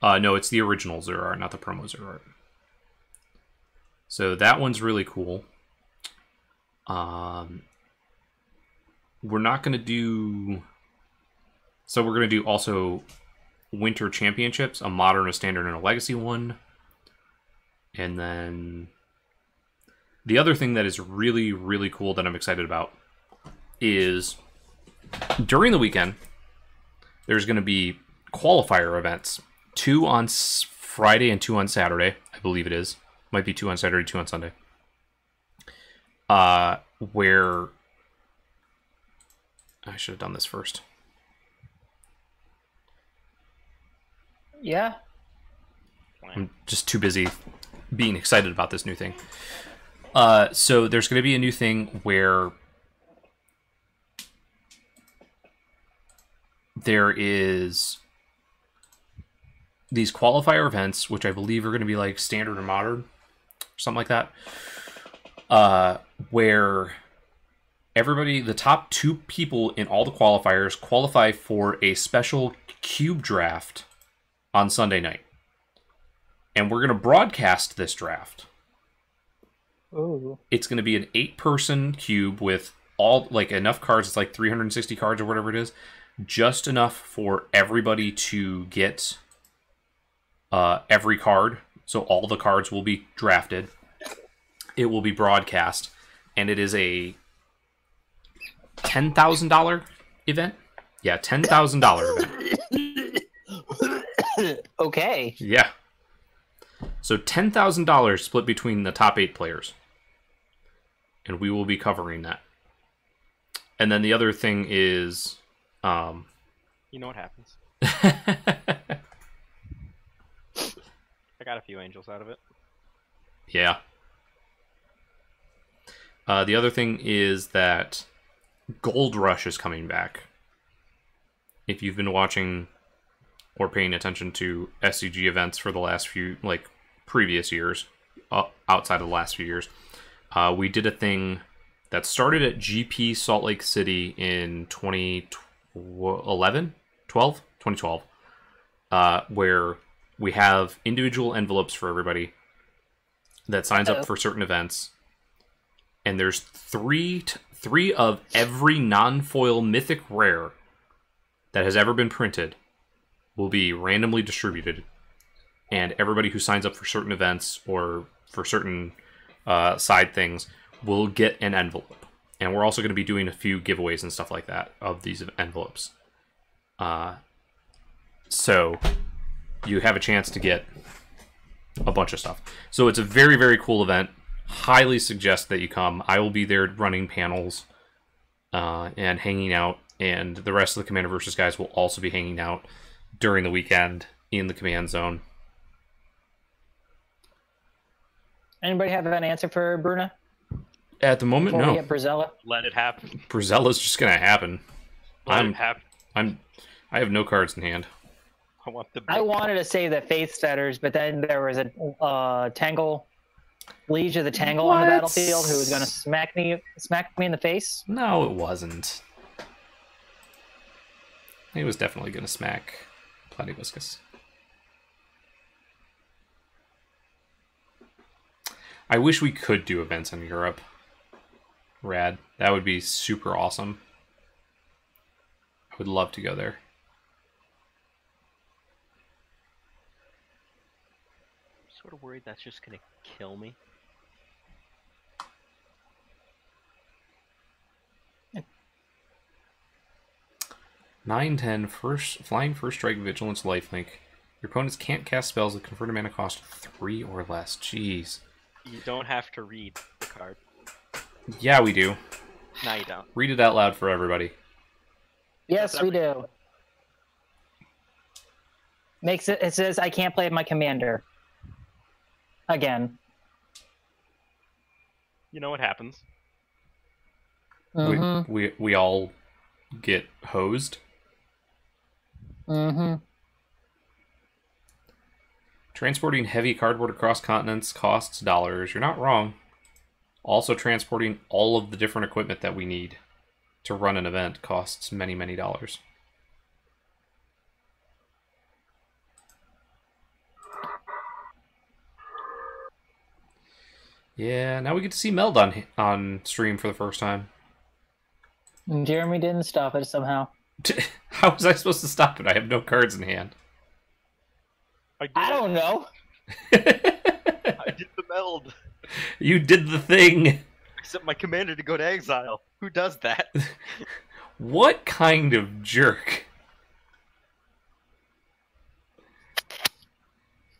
No, it's the original Surrak, not the promo Surrak. So that one's really cool. We're not going to do... So we're going to do also Winter Championships, a Modern, a Standard, and a Legacy one. And then the other thing that is really, really cool that I'm excited about is during the weekend, there's going to be qualifier events. 2 on Friday and 2 on Saturday. I believe it is. Might be 2 on Saturday, 2 on Sunday. Where I should have done this first.
Yeah.
I'm just too busy being excited about this new thing. So there's going to be a new thing where there is these qualifier events, which I believe are going to be like standard or modern, or something like that, where everybody, the top 2 people in all the qualifiers, qualify for a special cube draft on Sunday night. And we're going to broadcast this draft.
Ooh.
It's going to be an 8-person cube with all, like, enough cards. It's like 360 cards or whatever it is. Just enough for everybody to get every card. So all the cards will be drafted. It will be broadcast. And it is a $10,000 event? Yeah, $10,000 event.
Okay.
Yeah. So $10,000 split between the top 8 players. And we will be covering that. And then the other thing is...
You know what happens. I got a few angels out of it.
Yeah. The other thing is that Gold Rush is coming back. If you've been watching or paying attention to SCG events for the last few, like, previous years, outside of the last few years, we did a thing that started at GP Salt Lake City in 2012, where we have individual envelopes for everybody that signs up for certain events. And there's three of every non-foil mythic rare that has ever been printed will be randomly distributed, and everybody who signs up for certain events or for certain side things will get an envelope. And we're also going to be doing a few giveaways and stuff like that of these envelopes. So you have a chance to get a bunch of stuff. So it's a very, very cool event. Highly suggest that you come. I will be there running panels and hanging out, and the rest of the Commander Versus guys will also be hanging out during the weekend in the command zone.
Anybody have an answer for Bruna?
At the moment,
Before
no.
we get Brazella?
Let it happen.
Brazella's just gonna happen.
Let it happen.
I have no cards in hand.
I want the.
I wanted to say the Faith Setters, but then there was a Tangle, Liege of the Tangle on the battlefield who was going to smack me in the face.
No, it wasn't. He was definitely going to smack Platywiscus. I wish we could do events in Europe. Rad. That would be super awesome. I would love to go there.
I'm sort of worried that's just going to kill me.
Flying first strike, vigilance, lifelink. Your opponents can't cast spells that convert a mana cost 3 or less. Jeez.
You don't have to read the card.
Yeah, we do.
No, you don't.
Read it out loud for everybody.
Yes, we do. It says I can't play my commander. Again.
You know what happens.
Mm-hmm.
We all get hosed.
Mm-hmm.
Transporting heavy cardboard across continents costs dollars. You're not wrong. Also, transporting all of the different equipment that we need to run an event costs many, many dollars. Yeah, now we get to see Meld on stream for the first time.
Jeremy didn't stop it somehow.
How was I supposed to stop it? I have no cards in hand.
I don't know.
I did the meld.
You did the thing.
Except my commander to go to exile. Who does that?
What kind of jerk?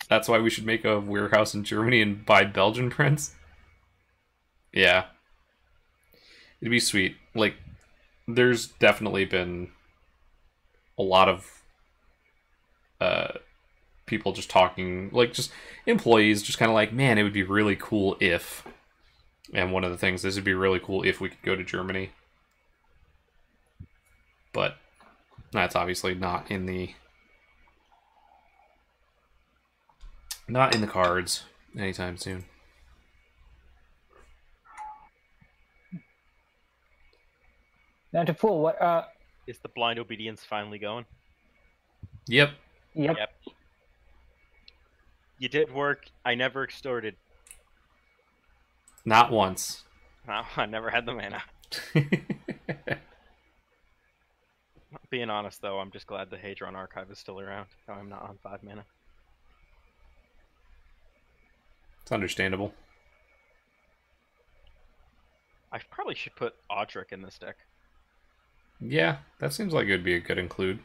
That's why we should make a warehouse in Germany and buy Belgian prints. Yeah. It'd be sweet. Like, there's definitely been a lot of people just talking, like, just employees just kind of like, man, it would be really cool if, and one of the things is it'd be really cool if we could go to Germany. But that's obviously not in the cards anytime soon.
Now to Pool, what
Is the blind obedience finally going?
Yep.
Yep.
You did work. I never extorted.
Not once.
No, I never had the mana. Being honest, though, I'm just glad the Hadron Archive is still around. No, I'm not on 5 mana.
It's understandable.
I probably should put Audric in this deck.
Yeah, that seems like it would be a good include.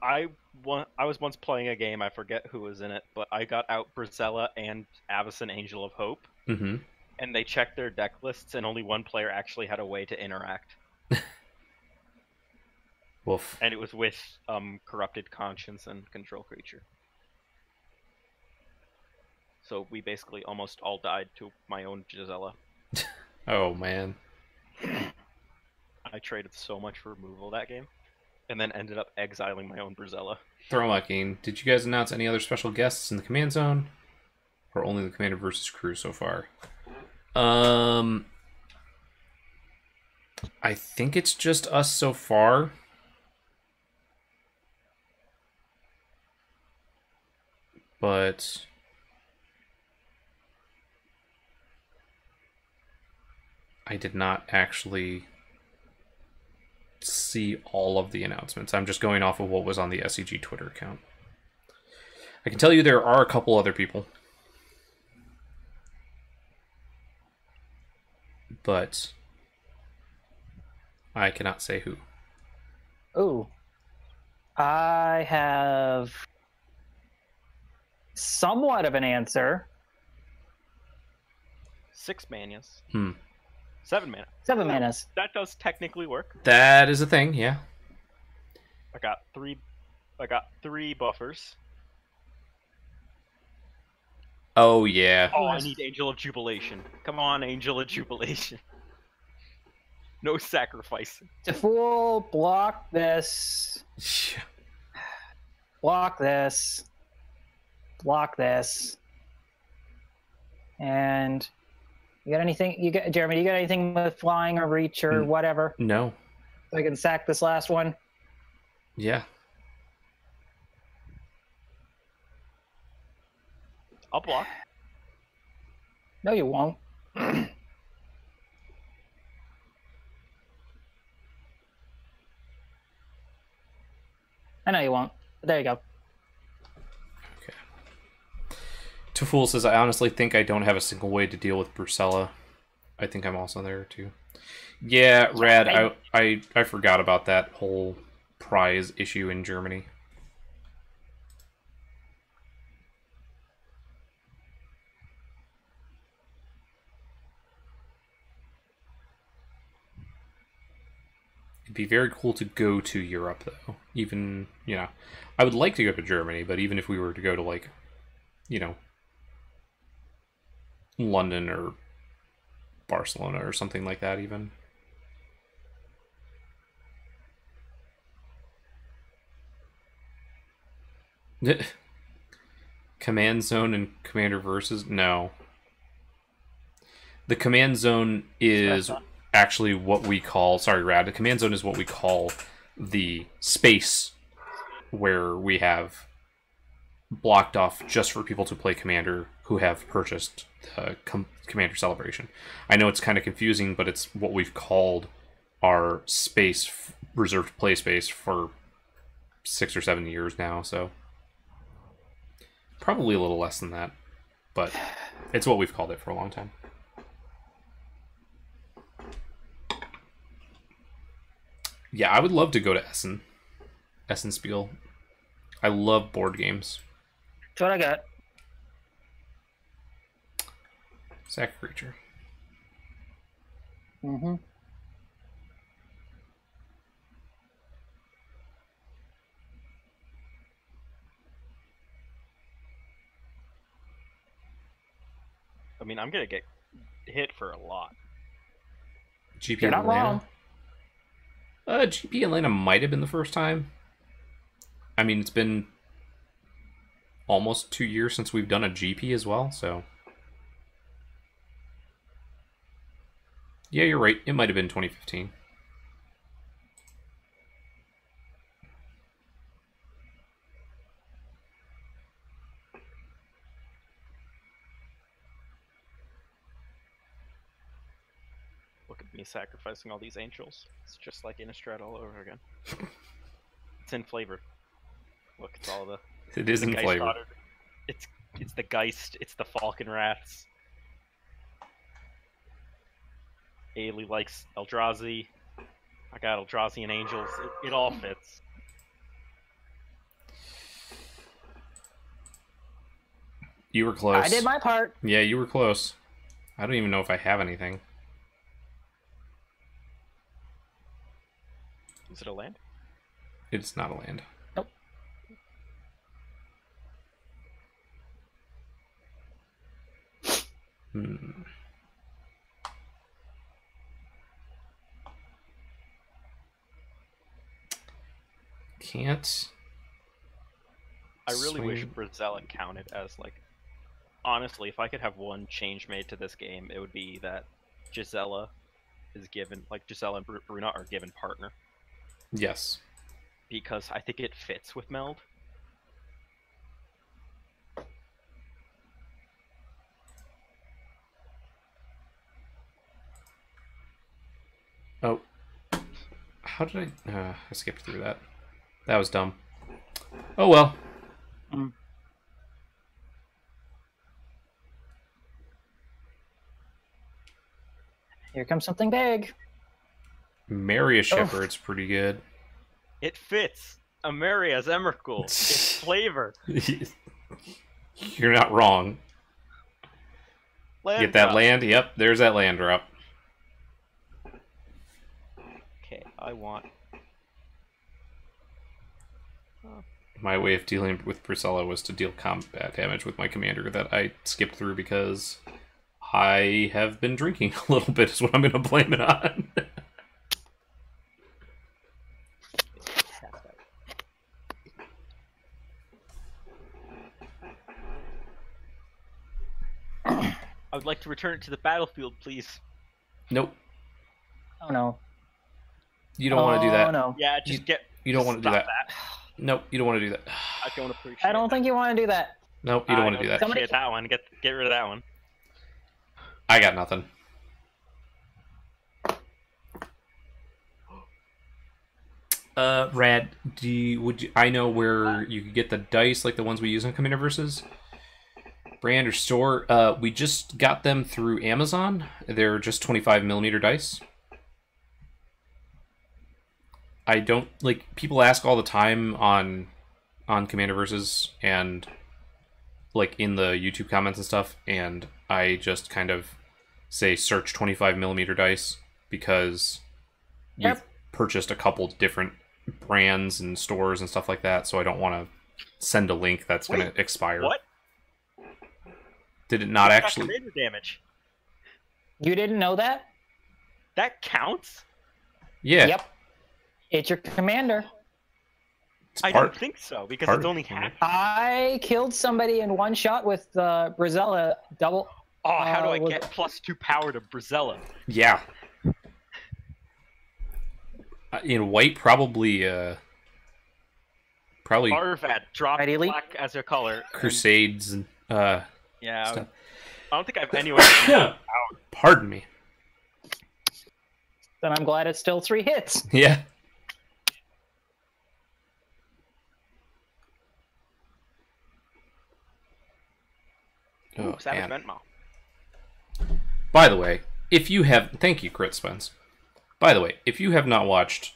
I was once playing a game, I forget who was in it, but I got out Brazella and Avacyn Angel of Hope,
Mm-hmm.
and they checked their deck lists, and only one player actually had a way to interact.
Woof.
And it was with Corrupted Conscience and Control Creature. So we basically almost all died to my own Gisela.
Oh, man.
I traded so much for removal that game, and then ended up exiling my own Brazella.
Throwmucking, did you guys announce any other special guests in the command zone? Or only the commander versus crew so far? I think it's just us so far. But I did not actually see all of the announcements. I'm just going off of what was on the SEG Twitter account. I can tell you there are a couple other people. But I cannot say who.
Ooh. I have somewhat of an answer.
6 manas.
7
mana.
7 manas.
That does technically work.
That is a thing, yeah.
I got three buffers.
Oh, yeah.
Oh, I need Angel of Jubilation. Come on, Angel of Jubilation. No sacrificing.
To Fool, block this. Block this. Block this. And you got anything? Jeremy? You got anything with flying or reach or whatever?
No.
So I can sack this last one.
Yeah.
I'll block.
No, you won't. I know you won't. But there you go.
Okay. Tuful says, I honestly think I don't have a single way to deal with Brusella. I think I'm also there too. Yeah, Rad, I forgot about that whole prize issue in Germany. It'd be very cool to go to Europe, though. Even, you know, I would like to go to Germany, but even if we were to go to, like, you know, London or Barcelona or something like that, even. Command zone and commander versus? No. The command zone is actually what we call, sorry, Rad, the command zone is what we call the space where we have blocked off just for people to play Commander who have purchased Commander Celebration. I know it's kind of confusing, but it's what we've called our space, reserved play space, for 6 or 7 years now, so probably a little less than that, but it's what we've called it for a long time. Yeah, I would love to go to Essen. Essenspiel. I love board games.
That's what I got.
Sack a creature.
Mm-hmm.
I mean, I'm gonna get hit for a lot.
GP
You're
in
not
Atlanta.
wrong.
GP in Atlanta might have been the first time. I mean, it's been almost 2 years since we've done a GP as well, so... Yeah, you're right. It might have been 2015.
Look at me sacrificing all these angels. It's just like Innistrad all over again. It's in flavor. Look, it's all the...
It is in
Geist
flavor.
Otter. It's the Geist, it's the Falcon Rats. Ayli likes Eldrazi. I got Eldrazi and Angels. It all fits.
You were close.
I did my part.
Yeah, you were close. I don't even know if I have anything.
Is it a land?
It's not a land.
Nope.
Can't.
I really wish
swing.
Brazella counted as, like... Honestly, if I could have one change made to this game, it would be that Gisela is given... Like, Gisela and Bruna are given partner.
Yes.
Because I think it fits with Meld.
Oh. How did I skipped through that. That was dumb. Oh well.
Here comes something big.
Marry a Shepherd's pretty good.
It fits. Amaria's Emrakul. It's flavor.
You're not wrong.
Land
Get that
drop.
land? Yep, there's that land drop.
Okay, I want...
My way of dealing with Priscilla was to deal combat damage with my commander that I skipped through because I have been drinking a little bit is what I'm going to blame it on.
I would like to return it to the battlefield, please.
Nope.
Oh no.
You don't want to do that.
Oh no.
Yeah, just
You don't want to do
stop
that. Nope, you don't want to do that.
I don't appreciate
I don't think you want to do that.
Nope, you don't want to do that.
Appreciate that one. Get rid of that one.
I got nothing. Rad, I know where you could get the dice like the ones we use in Commander Versus brand or store. We just got them through Amazon. They're just 25mm dice. I don't like people ask all the time on Commander Versus and like in the YouTube comments and stuff, and I just kind of say search 25mm dice because we've purchased a couple different brands and stores and stuff like that, so I don't want to send a link that's going to expire.
What?
Did it not actually?
Commander damage.
You didn't know that?
That counts?
Yeah.
Yep. It's your commander.
I don't think so because it's only half.
I killed somebody in one shot with Brazella double.
Oh, how do I get +2 power to Brazella?
Yeah. In white, probably
Arvad, drop
Ayli?
black as a color.
Crusades and
yeah.
stuff.
I don't think I have any way to
Pardon me.
Then I'm glad it's still 3 hits.
Yeah.
Ooh, Savage
man.
Ventmaw.
By the way, if you have... Thank you, Crit Spence. By the way, if you have not watched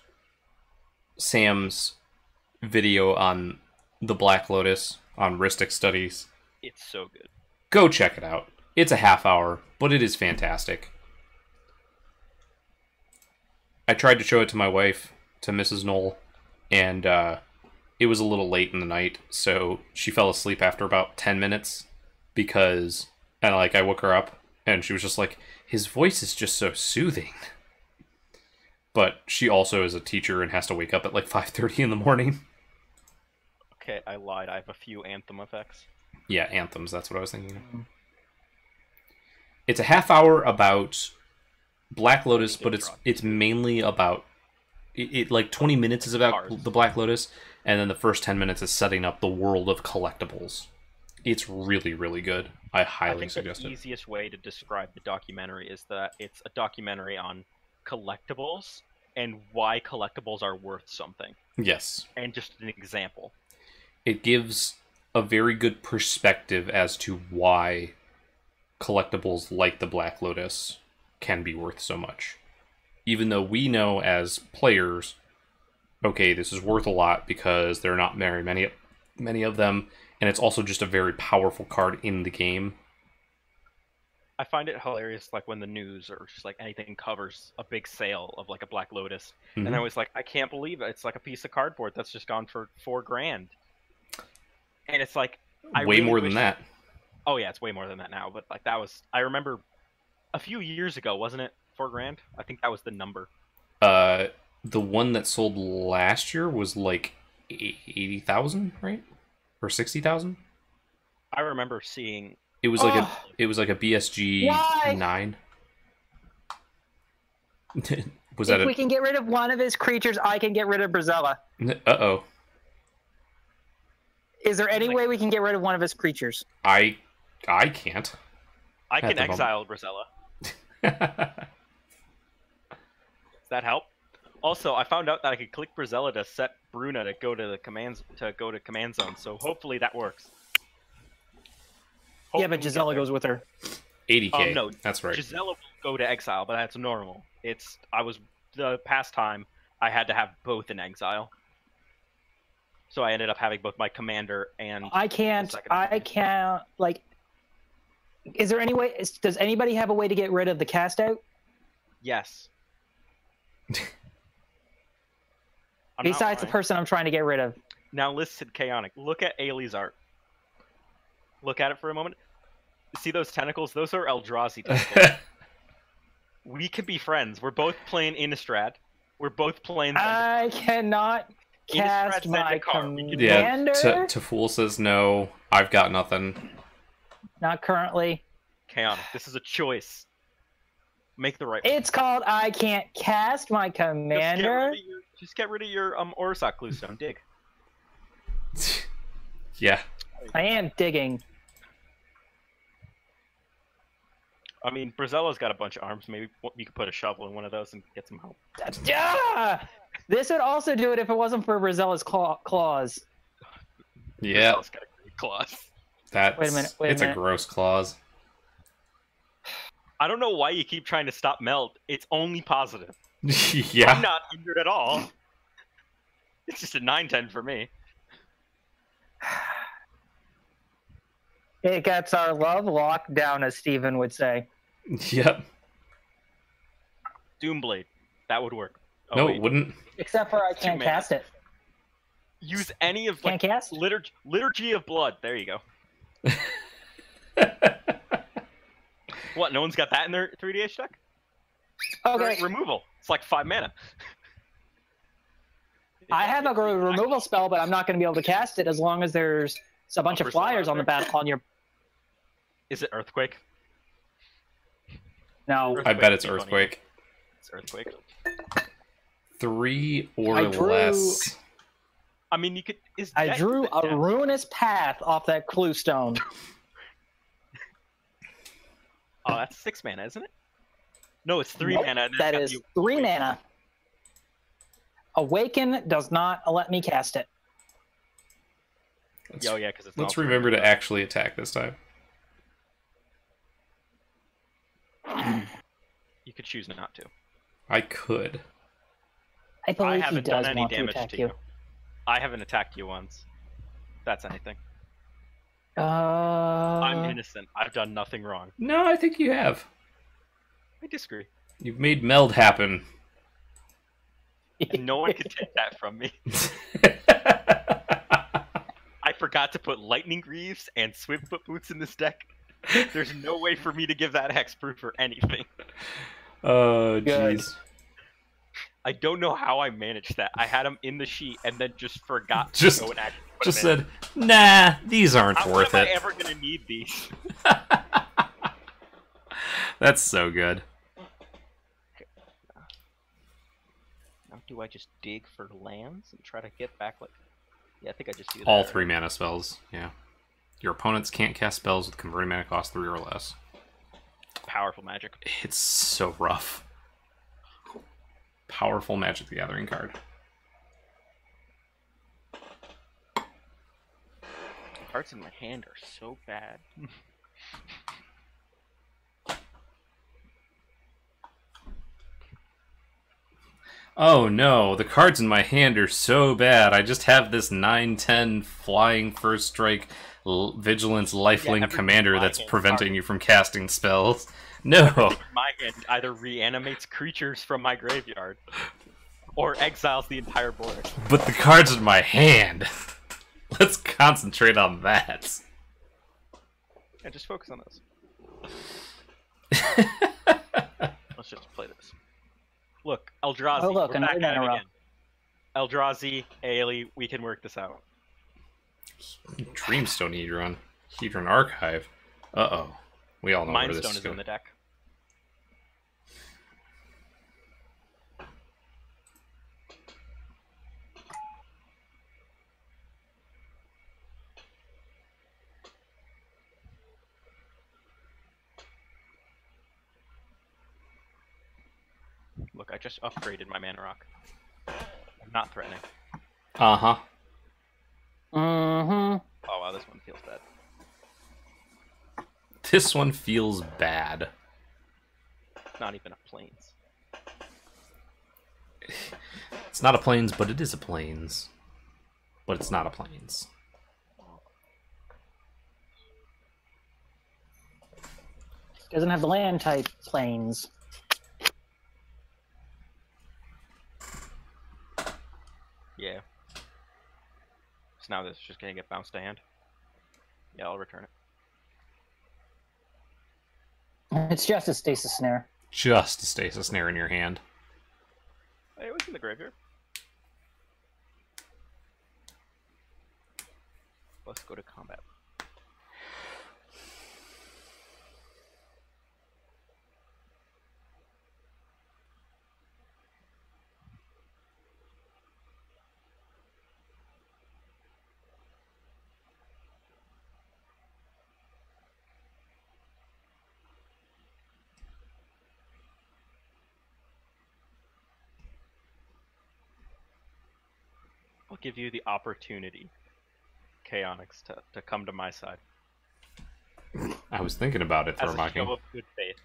Sam's video on the Black Lotus on Ristic Studies,
It's so good.
go check it out. It's a half hour, but it is fantastic. I tried to show it to my wife, to Mrs. Noell, and it was a little late in the night, so she fell asleep after about 10 minutes because, and like, I woke her up, and she was just like, his voice is just so soothing. But she also is a teacher and has to wake up at like 5:30 in the morning.
Okay, I lied. I have a few Anthem effects.
Yeah, anthems, that's what I was thinking of. It's a half hour about Black Lotus, but it's mainly about it like 20 minutes is about the Black Lotus, and then the first 10 minutes is setting up the world of collectibles. It's really, really good. I highly suggest it.
The easiest way to describe the documentary is that it's a documentary on collectibles and why collectibles are worth something.
Yes.
And just an example.
It gives a very good perspective as to why collectibles like the Black Lotus can be worth so much. Even though we know as players, okay, this is worth a lot because there are not very many of them, and it's also just a very powerful card in the game.
I find it hilarious, like when the news or just like anything covers a big sale of like a Black Lotus, and I was like, I can't believe it. It's like a piece of cardboard that's just gone for $4,000, and it's like
way more than that.
Oh yeah, it's way more than that now. But like that was, I remember a few years ago, wasn't it? $4,000. I think that was the number.
The one that sold last year was like 80,000, right? Or 60,000?
I remember seeing.
It was like a BSG 9. Was that
if we can get rid of one of his creatures, I can get rid of Brazella.
Uh-oh.
Is there any way we can get rid of one of his creatures?
I can't.
I can exile Brazella. Does that help? Also, I found out that I could click Brazella to set Bruna to go to the command zone. So hopefully that works.
Yeah, but Gisela goes with her.
80k.
No,
that's right.
Gisela will go to exile, but that's normal. The past time I had to have both in exile, so I ended up having both my commander and.
I can't. Like, is there any way? Does anybody have a way to get rid of the cast out?
Yes.
Besides the person I'm trying to get rid of.
Now listen, Chaotic. Look at Ayli's art. Look at it for a moment. See those tentacles? Those are Eldrazi tentacles. We can be friends. We're both playing Innistrad. We're both playing.
I cannot cast my commander.
Yeah, Taful says no. I've got nothing.
Not currently.
Chaotic. This is a choice. Make the right.
It's called I can't cast my commander.
Just get rid of your Orsak Bluestone. Dig.
Yeah.
I am digging.
I mean, Brazella's got a bunch of arms. Maybe you could put a shovel in one of those and get some help.
Yeah! This would also do it if it wasn't for Brazella's claws.
Yeah.
Brazella's got a great claws.
Wait a minute.
It's a gross claws.
I don't know why you keep trying to stop Meld. It's only positive.
Yeah.
I'm not injured at all. It's just a 9/10 for me.
It gets our love locked down, as Steven would say.
Yep.
Doomblade. That would work. Oh,
no,
wait.
it wouldn't.
Except for I can't cast it.
Use any of
can't cast?
Liturgy of Blood. There you go. What? No one's got that in their 3DH deck?
Okay.
Removal. It's like 5 mana.
I have a removal spell, but I'm not going to be able to cast it as long as there's a bunch of flyers on the battle on your.
Is it Earthquake?
No.
Earthquake.
I bet it's Earthquake.
It's Earthquake.
3 or less.
I mean, you could.
I drew a ruinous path off that clue stone.
Oh, that's 6 mana, isn't it? No, it's 3 mana.
That is 3 mana. Awaken does not let me cast it.
Oh yeah, because it's.
Let's remember to actually attack this time.
You could choose not to.
I could.
I believe
haven't
he does
done any
want
damage
to attack
to you. I haven't attacked you once. If that's anything. I'm innocent. I've done nothing wrong.
No, I think you have.
I disagree.
You've made meld happen.
And no one can take that from me. I forgot to put lightning greaves and swimfoot boots in this deck. There's no way for me to give that hexproof or anything.
Oh, jeez.
I don't know how I managed that. I had them in the sheet and then just forgot
Just-
to go and actually put
Just
them in.
said, nah, these aren't
How
worth
am
it.
I ever going to need these?
That's so good.
Now, do I just dig for lands and try to get back, like... Yeah, I think I just do that.
All 3 mana spells, yeah. Your opponents can't cast spells with converting mana cost 3 or less.
Powerful magic.
It's so rough. Powerful Magic the Gathering card.
Cards in my hand are so bad.
Oh no, the cards in my hand are so bad. I just have this 9/10 flying first strike vigilance lifelink commander that's preventing you from casting spells. No.
My hand either reanimates creatures from my graveyard or exiles the entire board.
But the cards in my hand. Let's concentrate on that.
Yeah, just focus on those. Let's just play this. Look, Eldrazi,
Oh, look,
we're back
another
at it
mana
again. Eldrazi, Ayli, we can work this out.
Dreamstone Hedron Archive. Uh-oh. We all know where
Mind
this
Stone
is
is in
going.
the deck. Look, I just upgraded my mana rock. I'm not threatening.
Uh-huh.
Mm-hmm.
Oh wow, this one feels bad.
This one feels bad.
Not even a plains.
It's not a plains, but it is a plains. But it's not a plains.
Doesn't have the land type planes.
Yeah. So now this is just gonna get bounced to hand. Yeah, I'll return it.
It's just a stasis snare.
Just a stasis snare in your hand.
Hey, it was in the graveyard. Let's go to combat. I'll give you the opportunity, Chaotix, to come to my side.
I was thinking about it,
As a
Thormocking.
show of good faith.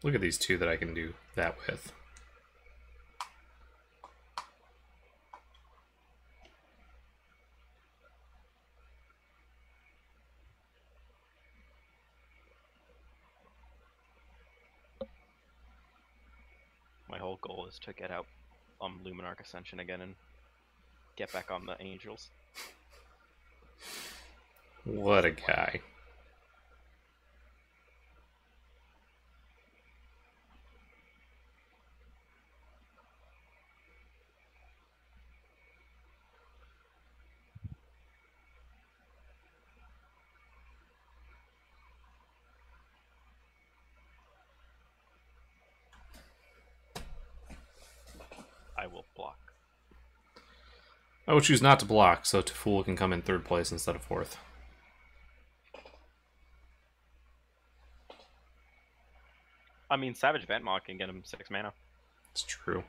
Look at these 2 that I can do that with.
My whole goal is to get out Luminarch Ascension again and get back on the Angels.
What a guy.
I will block.
I will choose not to block, so Taful can come in 3rd place instead of 4th.
I mean, Savage Ventmaw can get him 6 mana,
It's true.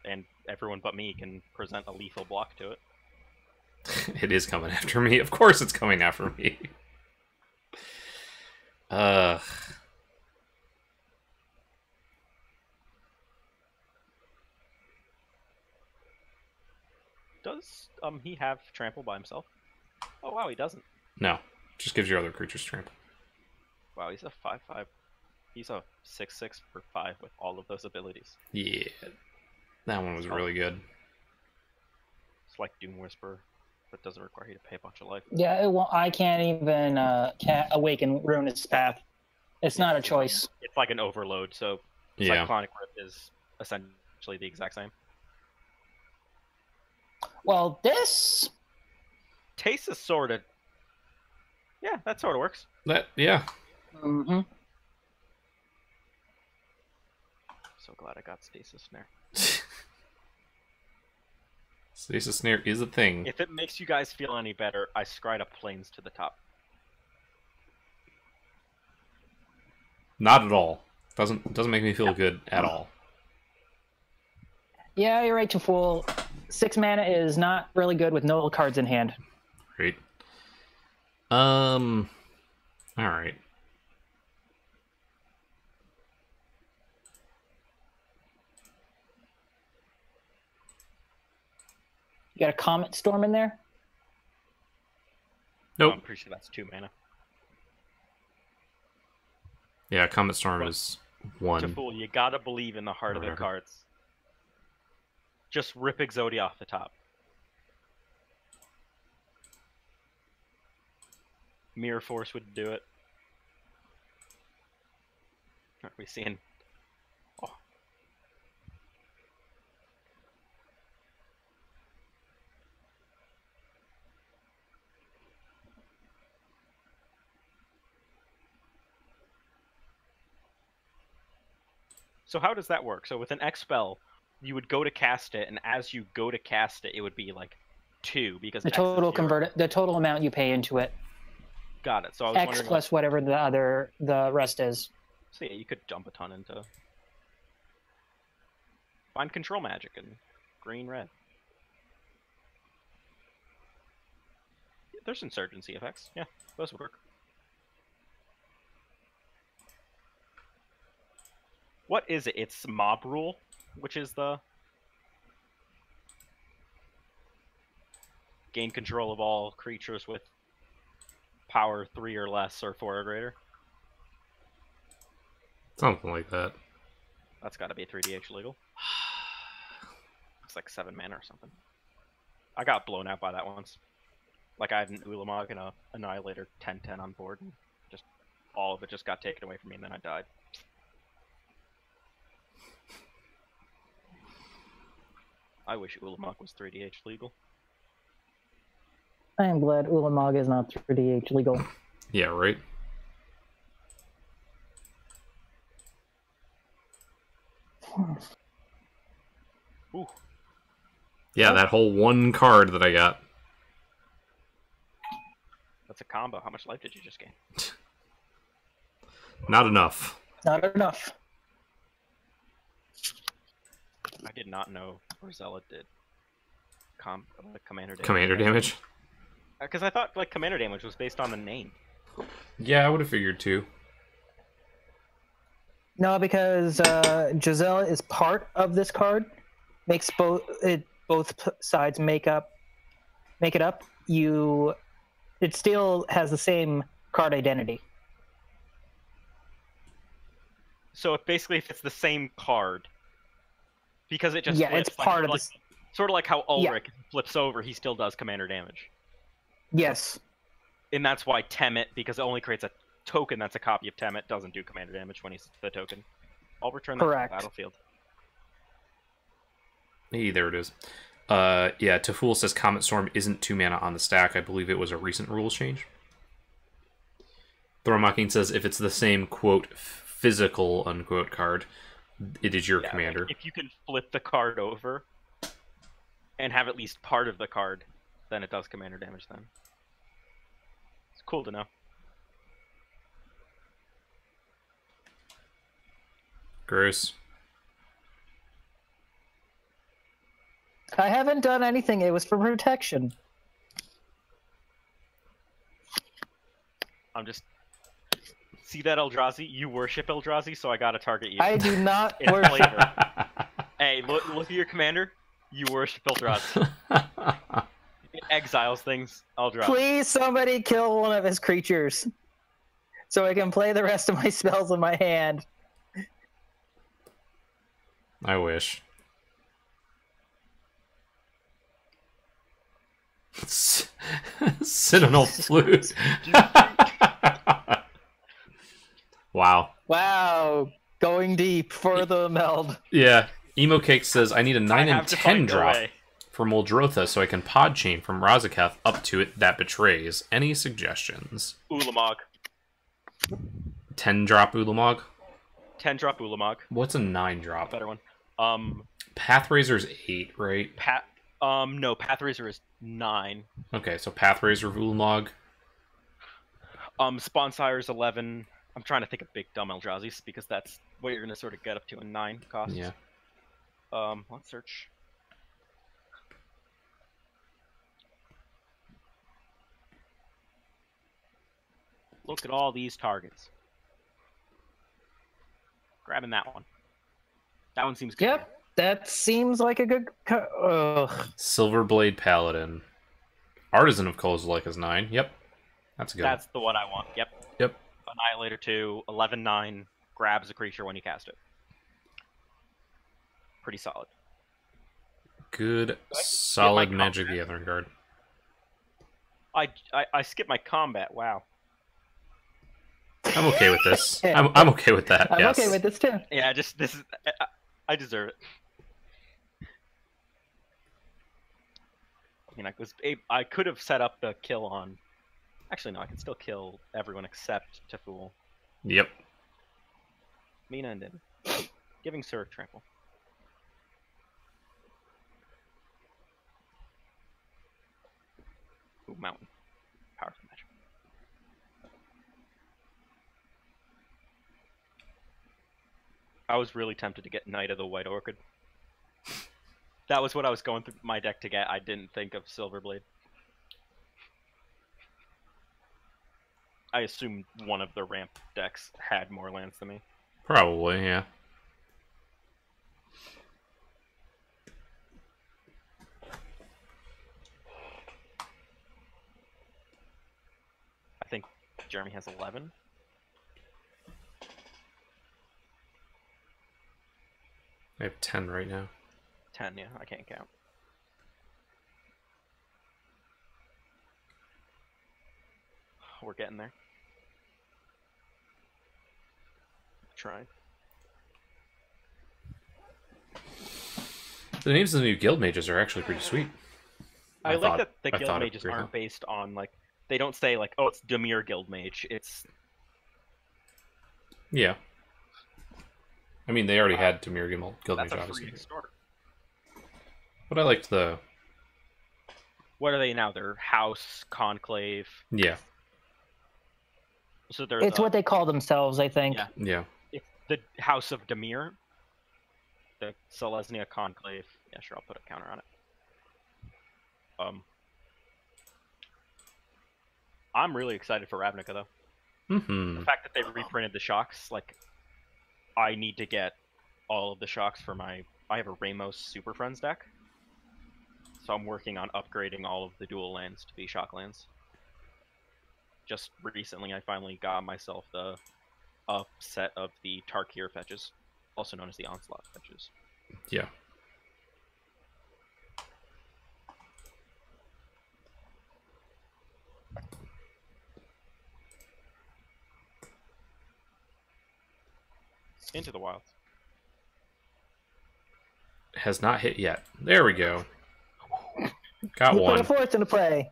and everyone but me can present a lethal block to it.
It is coming after me. Of course it's coming after me.
he have trample by himself? Oh wow, he doesn't.
No, just gives your other creatures trample.
Wow, he's a 5/5. He's a 6/6 for 5 with all of those abilities.
Yeah, that one was really good.
It's like Doom Whisper, but doesn't require you to pay a bunch of life.
Yeah, I can't even can't awaken Ruinous Path. It's not a choice.
It's like an overload, so Cyclonic Rip is essentially the exact same.
Well, this...
Stasis sort of... Yeah, that sort of works.
Yeah.
Mm-hmm.
So glad I got Stasis Snare.
Stasis Snare is a thing.
If it makes you guys feel any better, I scryed up planes to the top.
Not at all. Doesn't make me feel good at all.
Yeah, you're right, Fool. 6 mana is not really good with no cards in hand.
Great. All right.
You got a Comet Storm in there?
Nope.
I'm pretty sure that's 2 mana.
Yeah, Comet Storm is 1.
Fool, you gotta believe in the heart of the cards. Just rip Exodia off the top. Mirror Force would do it. What are we seeing? Oh. So how does that work? So with an X spell, you would go to cast it, and as you go to cast it, it would be like 2 because
the total the total amount you pay into it.
Got it. So I was
X
wondering
plus whatever the rest is.
So yeah, you could dump a ton into find control magic and green-red. There's insurgency effects. Yeah, those would work. What is it? It's Mob Rule, which is the gain control of all creatures with power 3 or less or 4 or greater.
Something like that.
That's got to be a 3DH legal. It's like 7 mana or something. I got blown out by that once. Like I had an Ulamog and a Annihilator 10/10 on board, and just all of it just got taken away from me, and then I died. I wish Ulamog was 3DH legal.
I am glad Ulamog is not 3DH legal.
Yeah, right?
Ooh.
Yeah, that whole 1 card that I got.
That's a combo. How much life did you just gain?
Not enough.
Not enough.
I did not know Rosella did commander damage.
Commander damage?
Because I thought like commander damage was based on the name.
Yeah, I would have figured too.
No, because Giselle is part of this card. Makes both sides make it up. It still has the same card identity.
So if it's the same card, because it just flips,
it's part of
this. Sort of like how Ulrich flips over, he still does commander damage.
Yes.
And that's why Temet, because it only creates a token that's a copy of Temet, doesn't do commander damage when he's the token. I'll return that to the battlefield.
Hey, there it is. Yeah, Taful says Comet Storm isn't 2 mana on the stack. I believe it was a recent rules change. Thormocking says if it's the same, quote, physical, unquote, card, it is your commander.
Like if you can flip the card over and have at least part of the card, then it does commander damage then. It's cool to know.
Gross.
I haven't done anything. It was for protection.
I'm just... See that Eldrazi? You worship Eldrazi, so I gotta target you.
I do not
It's
worship.
flavor. Hey, look at your commander. You worship Eldrazi. exiles things, I'll drop.
Please, somebody kill one of his creatures, so I can play the rest of my spells in my hand.
I wish. Sentinel flute. Wow.
Wow, going deep for the meld.
Yeah. Emo Cake says, I need a 9 and 10 drop
way.
for Muldrotha so I can pod chain from Razaketh up to it that betrays. Any suggestions?
Ulamog.
10 drop Ulamog?
10 drop Ulamog.
What's a 9 drop?
Better one.
Pathrazer's 8, right?
No, Pathrazor is 9.
Okay, so Pathrazor Ulamog.
Spawnsire's 11. I'm trying to think of big dumb Eldrazi's because that's what you're gonna sort of get up to in 9 costs.
Yeah.
Let's search. Look at all these targets. Grabbing that one. That one seems good.
Yep, that seems like a good.
Silverblade Paladin. Artisan of Kozilek is 9. Yep. That's good.
That's the one I want. Yep.
Yep.
Annihilator 2, 11/9, grabs a creature when you cast it. Pretty solid.
Good, solid Magic the Gathering card.
I skipped my combat. Wow.
I'm okay with this. I'm okay with that.
I'm
yes.
okay with this too.
Yeah, just this is. I deserve it. I mean, I could have set up the kill on. Actually, no, I can still kill everyone except Teful.
Yep.
Mina and Denn. Giving Surrak trample. Ooh, mountain. Powerful magic. I was really tempted to get Knight of the White Orchid. That was what I was going through my deck to get. I didn't think of Silverblade. I assumed one of the ramp decks had more lands than me.
Probably, yeah.
I think Jeremy has 11.
I have 10 right now.
10, yeah, I can't count. We're getting there. Trying.
The names of the new guild mages are actually pretty sweet.
I like that the
I
guild
thought it
mages
pretty
aren't
cool.
based on, like, they don't say, like, oh, it's Dimir guild mage. It's...
Yeah. I mean, they already had Dimir guild
That's
mage,
a
obviously.
free extorter.
But I liked the...
What are they now? They're House, Conclave.
Yeah.
So they're
It's what they call themselves, I think.
Yeah.
Yeah.
It's the House of Dimir. The Selesnya Conclave. Yeah, sure, I'll put a counter on it. I'm really excited for Ravnica, though.
Mm-hmm.
The fact that they reprinted the shocks, like, I need to get all of the shocks for my... I have a Ramos Super Friends deck. So I'm working on upgrading all of the dual lands to be shock lands. Just recently, I finally got myself the set of the Tarkir fetches, also known as the Onslaught fetches.
Yeah.
Into the Wilds.
Has not hit yet. There we go. Got
You put
one.
a force into play.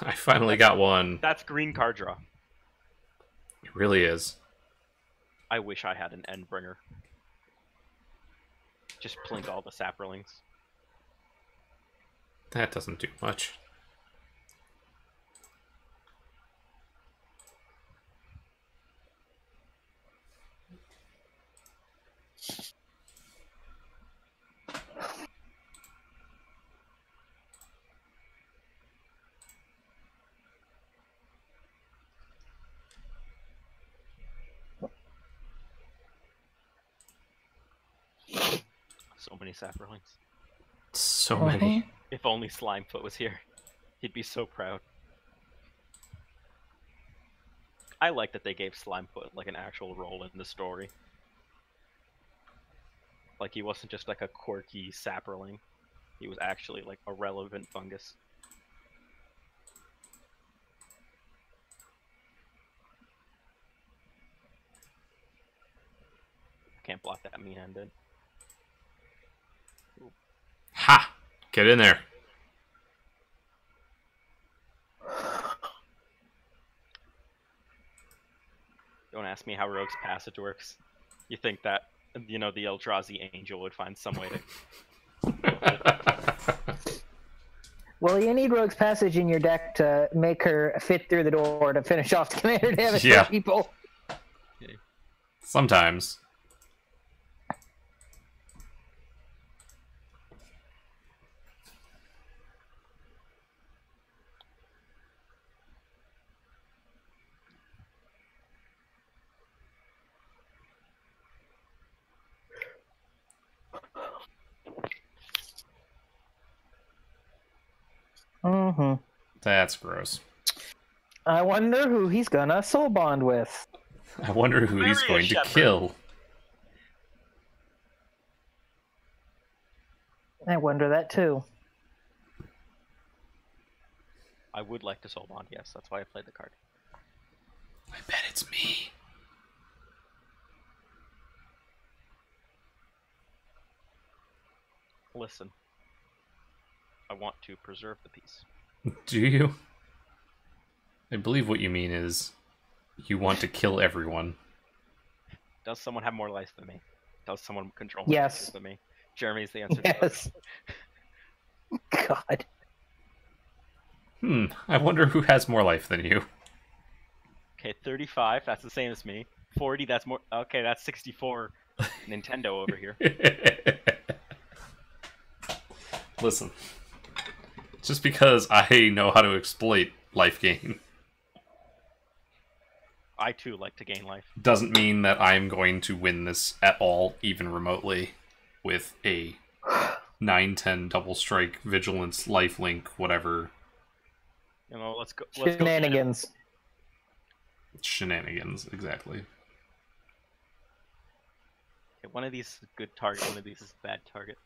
I finally got one.
That's green card draw.
It really is.
I wish I had an Endbringer. Just plink all the Saprolings.
That doesn't do much.
So many Saprolings.
So many.
If only Slimefoot was here. He'd be so proud. I like that they gave Slimefoot like an actual role in the story. Like he wasn't just like a quirky sapperling. He was actually like a relevant fungus. Can't block that Mina and Denn.
Ha! Get in there.
Don't ask me how Rogue's Passage works. You think that, you know, the Eldrazi Angel would find some way to...
Well, you need Rogue's Passage in your deck to make her fit through the door to finish off the commander damage
Yeah.
for people.
Sometimes.
Mm-hmm.
That's gross.
I wonder who he's gonna soul bond with.
I wonder who he's going to kill.
I wonder that too.
I would like to soul bond, yes. That's why I played the card.
I bet it's me.
Listen. I want to preserve the peace.
Do you? I believe what you mean is you want to kill everyone.
Does someone have more life than me? Does someone control more
Yes.
life than me? Jeremy's the answer to
Yes. God.
I wonder who has more life than you.
Okay, 35, that's the same as me. 40, that's more... Okay, that's 64 Nintendo over here.
Listen. Just because I know how to exploit life gain
I, too, like to gain life.
doesn't mean that I'm going to win this at all, even remotely, with a 9/10 double strike, vigilance, lifelink, whatever.
You know, let's go...
Shenanigans.
Shenanigans, exactly.
Okay, one of these is a good target, one of these is a bad target.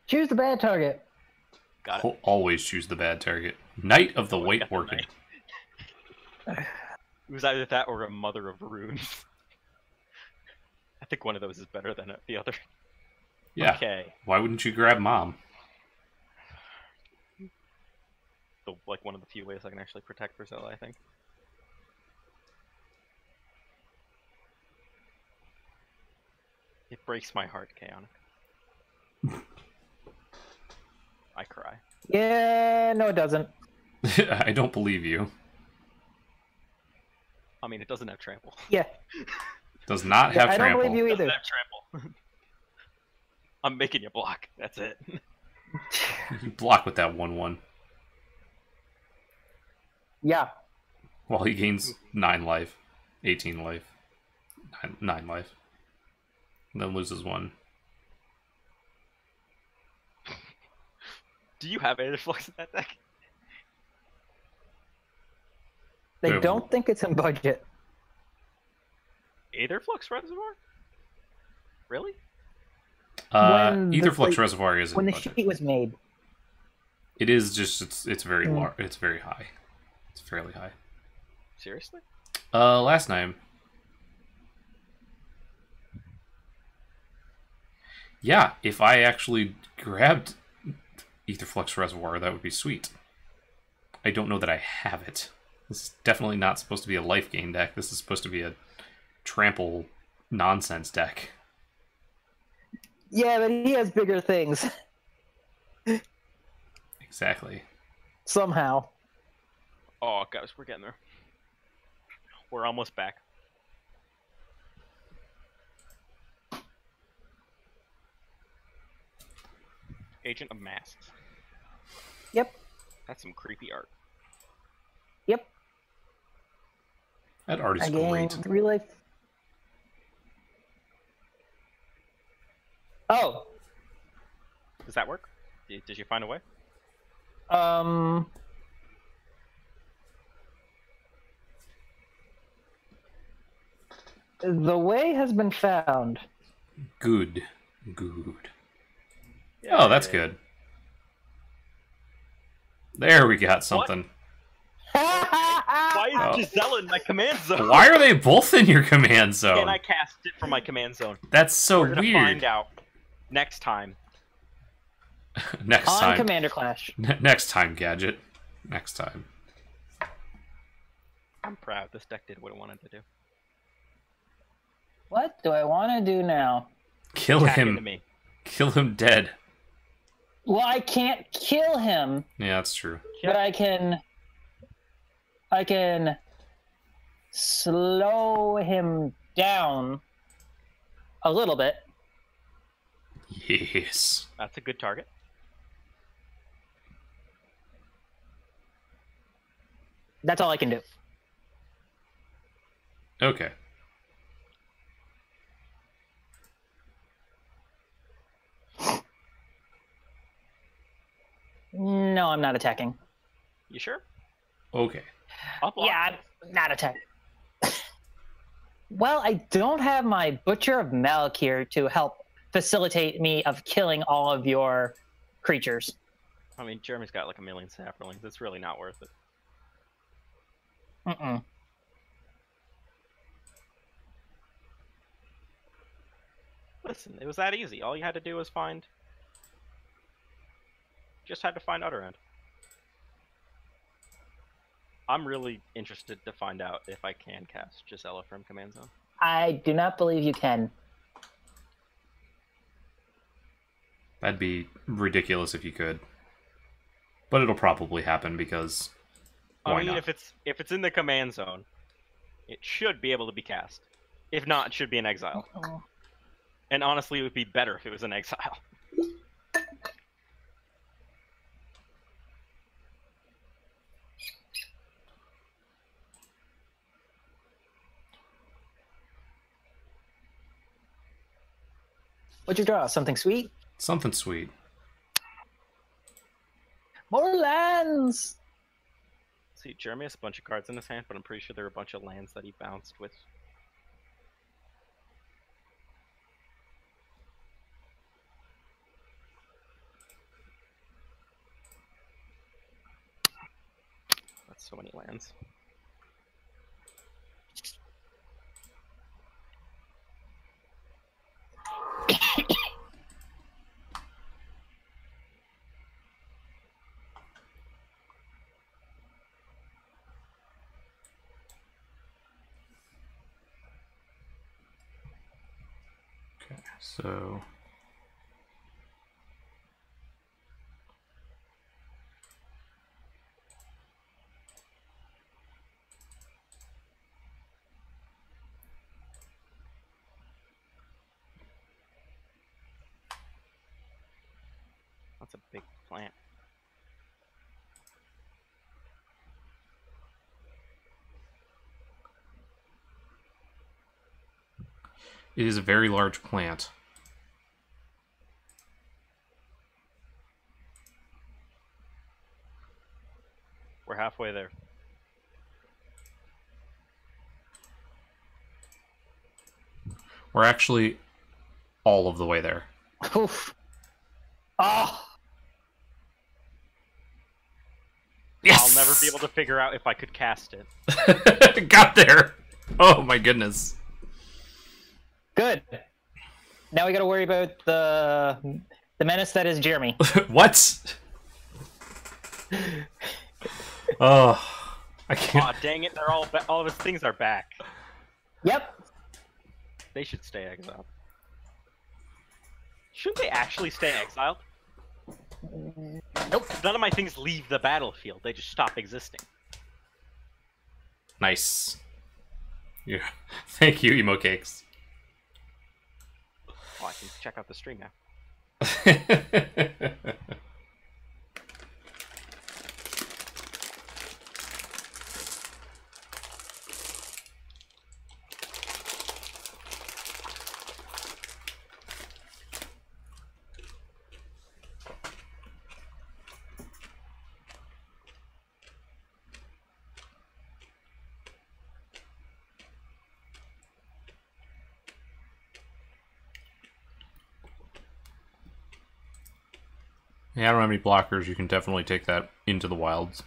Choose the bad target.
Got it.
Always choose the bad target. Knight of the
Oh,
White
got the
Orchid.
knight. It was either that or a Mother of Runes. I think one of those is better than the other.
Yeah.
Okay.
Why wouldn't you grab Mom?
Like one of the few ways I can actually protect Brazil, I think. It breaks my heart, Chaotic. I cry.
Yeah, no, it doesn't.
I don't believe you.
I mean, it doesn't have trample.
Yeah.
Does not
Yeah,
have
I don't
trample.
believe you
It
either.
doesn't have trample. I'm making you block. That's it.
You block with that 1/1.
Yeah.
Well, he gains 9 life, 18 life, 9 life, and then loses 1.
Do you have Aetherflux in that deck?
They
Yeah.
don't think it's in budget.
Aetherflux Reservoir? Really?
When the
Etherflux
plate-
Reservoir is
When
in
the
budget.
sheet was made.
It is just it's very
Mm.
large. It's very high. It's fairly high.
Seriously?
Last time. Yeah, if I actually grabbed Etherflux Reservoir, that would be sweet. I don't know that I have it. This is definitely not supposed to be a life gain deck. This is supposed to be a trample nonsense deck.
Yeah, but he has bigger things.
Exactly.
Somehow.
Oh, guys, we're getting there. We're almost back. Agent of Masks.
Yep.
That's some creepy art.
Yep.
That art is
I gained
great.
3 life. Oh,
Does that work? Did you find a way?
The way has been found.
Good. Oh, that's good. There we got something.
Why is Giselle in my command zone?
Why are they both in your command zone?
Can I cast it from my command zone?
That's so
We're gonna
weird.
find out next time.
Next
On
time.
Commander Clash.
Next time, Gadget. Next time.
I'm proud. This deck did what it wanted to do.
What do I want to do now?
Kill
Attack
him.
into me.
Kill him dead.
Well, I can't kill him,
Yeah, that's true.
but I can slow him down a little bit.
Yes.
That's a good target.
That's all I can do.
Okay.
No, I'm not attacking.
You sure?
Okay.
I'll block.
Yeah, I'm not attacking. Well, I don't have my Butcher of Melk here to help facilitate me of killing all of your creatures.
I mean, Jeremy's got like 1 million saplings. It's really not worth it.
Mm-mm.
Listen, it was that easy. All you had to do was find... Just had to find Utter End. I'm really interested to find out if I can cast Gisela from Command Zone.
I do not believe you can.
That'd be ridiculous if you could. But it'll probably happen because why
I mean,
not?
if it's in the Command Zone, it should be able to be cast. If not, it should be in exile.
Uh-oh.
And honestly, it would be better if it was in exile.
What'd you draw? Something sweet?
Something sweet.
More lands!
See, Jeremy has a bunch of cards in his hand, but I'm pretty sure there are a bunch of lands that he bounced with. That's so many lands.
Okay, so
That's a big plant.
it is a very large plant.
We're halfway there.
We're actually all of the way there.
Oof. Oh!
Yes!
I'll never be able to figure out if I could cast it.
Got there! Oh my goodness.
Good. Now we gotta worry about the menace that is Jeremy.
What? Oh, I can't.
Aw, dang it! They're all of his things are back.
Yep.
They should stay exiled. Shouldn't they actually stay exiled?
Nope.
None of my things leave the battlefield. They just stop existing.
Nice. Yeah. Thank you, emo cakes.
Oh, I can check out the stream now.
Yeah, I don't have any blockers. You can definitely take that into the wilds.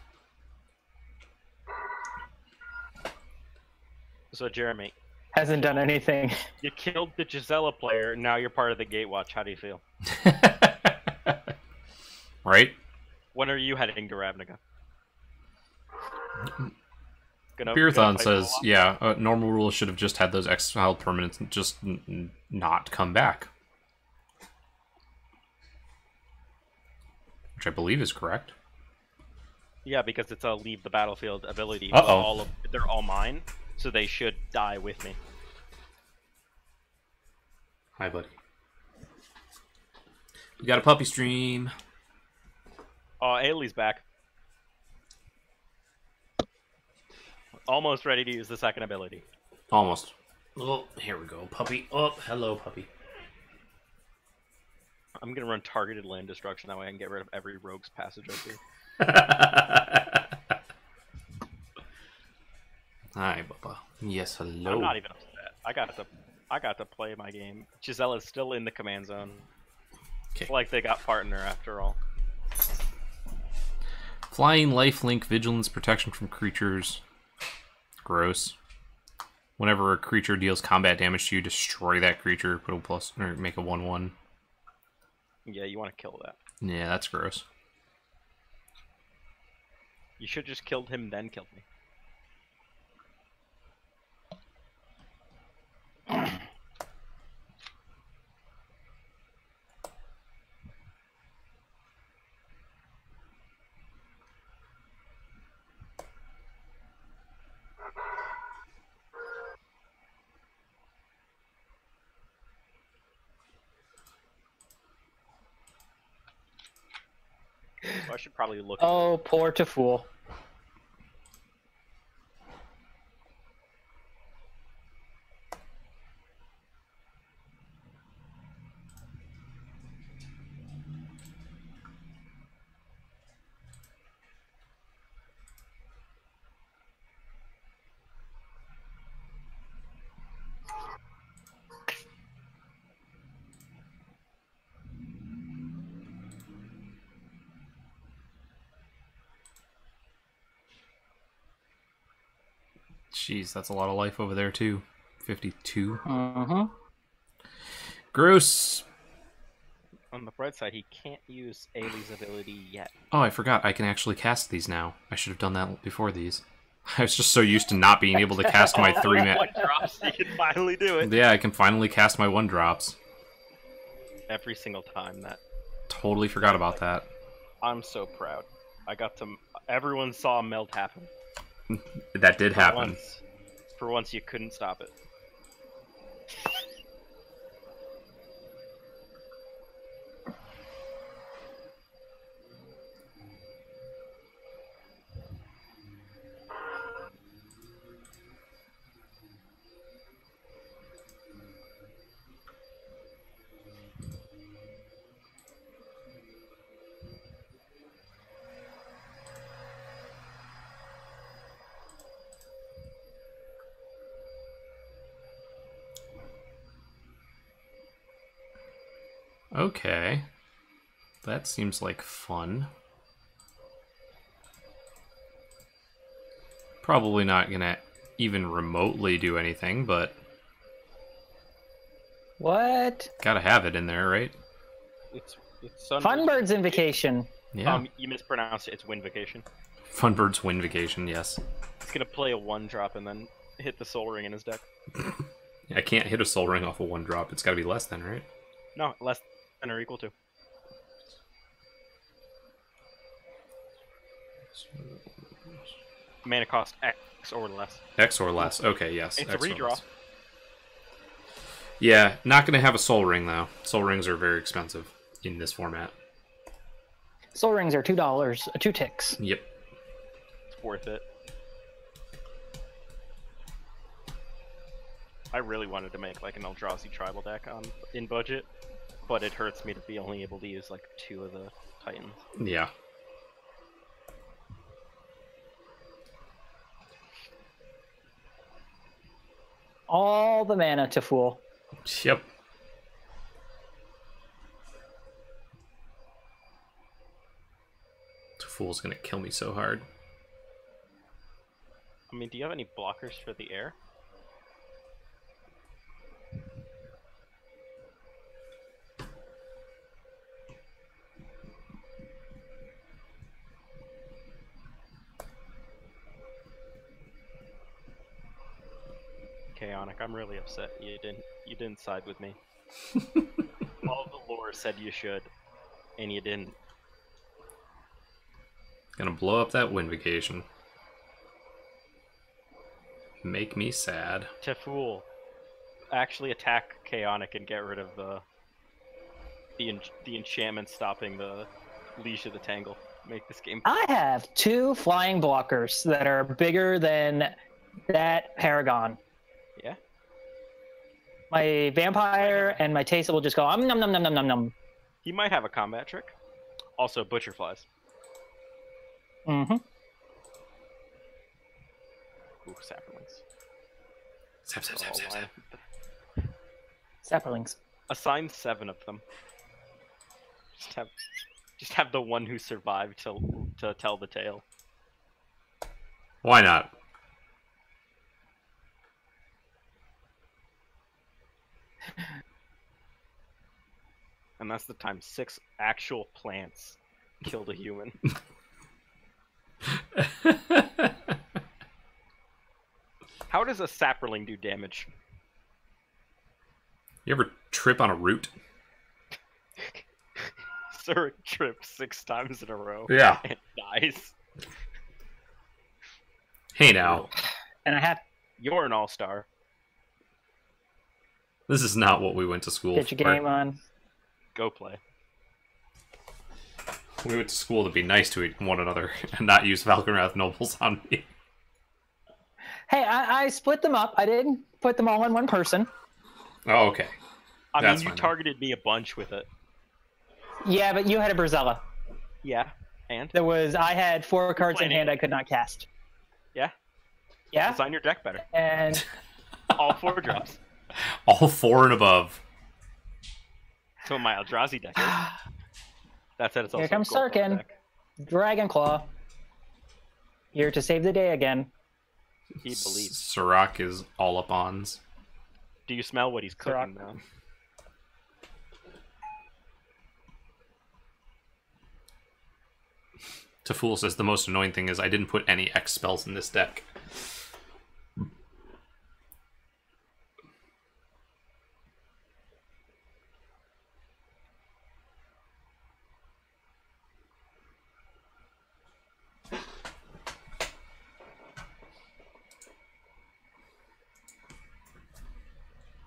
So, Jeremy.
Hasn't done anything.
You killed the Gisela player, and now you're part of the Gatewatch. How do you feel?
Right?
When are you heading to Ravnica?
Beerthon says, yeah, normal rules should have just had those exiled permanents just not come back. Which I believe is correct.
Yeah, because it's a leave the battlefield ability.
Uh-oh.
They're all mine, so they should die with me.
Hi, buddy. We got a puppy stream.
Oh, Ayli's back. Almost ready to use the second ability.
Almost. Oh, here we go. Puppy. Oh, hello, puppy.
I'm going to run targeted land destruction. That way I can get rid of every rogue's passage I see.
Hi, Bubba. Yes, hello.
I'm not even upset. I got to play my game. Gisela's still in the command zone.
Okay.
It's like they got partner after all.
Flying, lifelink, vigilance, protection from creatures. Gross. Whenever a creature deals combat damage to you, destroy that creature. Put a plus or make a 1/1.
Yeah, you want to kill that.
Yeah, that's gross.
You should just killed him, then killed me. So I should probably look.
Oh, poor to fool.
Jeez, that's a lot of life over there, too. 52.
Mm-hmm.
Gross.
On the bright side, he can't use Ayli's ability yet.
Oh, I forgot. I can actually cast these now. I should have done that before these. I was just so used to not being able to cast my 3-mana.
One drops, you can finally do it.
Yeah, I can finally cast my 1-drops.
Every single time that.
Totally forgot about that.
I'm so proud. I got to. Everyone saw melt happen.
That did happen.
For once, you couldn't stop it.
Okay. That seems like fun. Probably not gonna even remotely do anything, but...
What?
Gotta have it in there, right?
It's
Funbird's Invocation.
Yeah.
You mispronounced it. It's Windvocation.
Funbird's Windvocation, yes.
It's gonna play a 1-drop and then hit the Soul Ring in his deck.
I can't hit a Soul Ring off a 1-drop. It's gotta be less than, right?
No, less than or equal to. Mana cost X or less.
X or less. Okay, yes.
It's
X
a redraw.
Yeah, not gonna have a Soul Ring, though. Soul Rings are very expensive in this format.
Soul Rings are $2, 2 ticks.
Yep.
It's worth it. I really wanted to make like an Eldrazi tribal deck in budget, but it hurts me to be only able to use like 2 of the Titans.
Yeah.
All the mana to fool.
Yep. Fool's gonna kill me so hard.
I mean, do you have any blockers for the air? Chaotic, I'm really upset you didn't side with me. All the lore said you should, and you didn't.
Gonna blow up that wind vacation. Make me sad.
Fool, actually attack Chaotic and get rid of the enchantment stopping the Leash of the Tangle. Make this game.
I have 2 flying blockers that are bigger than that Paragon.
Yeah.
My Vampire and my Taser will just go num num num num num num.
He might have a combat trick. Also, Butcher Flies.
Mm-hmm.
Ooh, Sapperlings.
Sap.
Sapperlings.
Assign 7 of them. Just have the one who survived to tell the tale.
Why not?
And that's the time 6 actual plants killed a human. How does a sapperling do damage?
You ever trip on a root?
Surrak trips 6 times in a row.
Yeah.
And dies.
Hey now.
And I have
You're an all-star.
This is not what we went to school
get your
for.
game on.
Go play.
We went to school to be nice to one another and not use Falconwrath Nobles on me.
Hey, I split them up. I didn't put them all in one person.
Oh, okay.
I
That's
mean, you
fine.
targeted me a bunch with it.
Yeah, but you had a Brazella.
Yeah, and?
I had 4 cards in
Playing
hand I could not cast.
Yeah.
Yeah?
Design your deck better.
And
All 4 drops.
All 4 and above.
So my Eldrazi deck is. That said, it's also
here comes
a Gold
Sarkin.
deck.
Dragonclaw. Here to save the day again.
He believes.
Surrak is all up ons.
Do you smell what he's cooking
Surrak.
now?
Taful says the most annoying thing is I didn't put any X spells in this deck.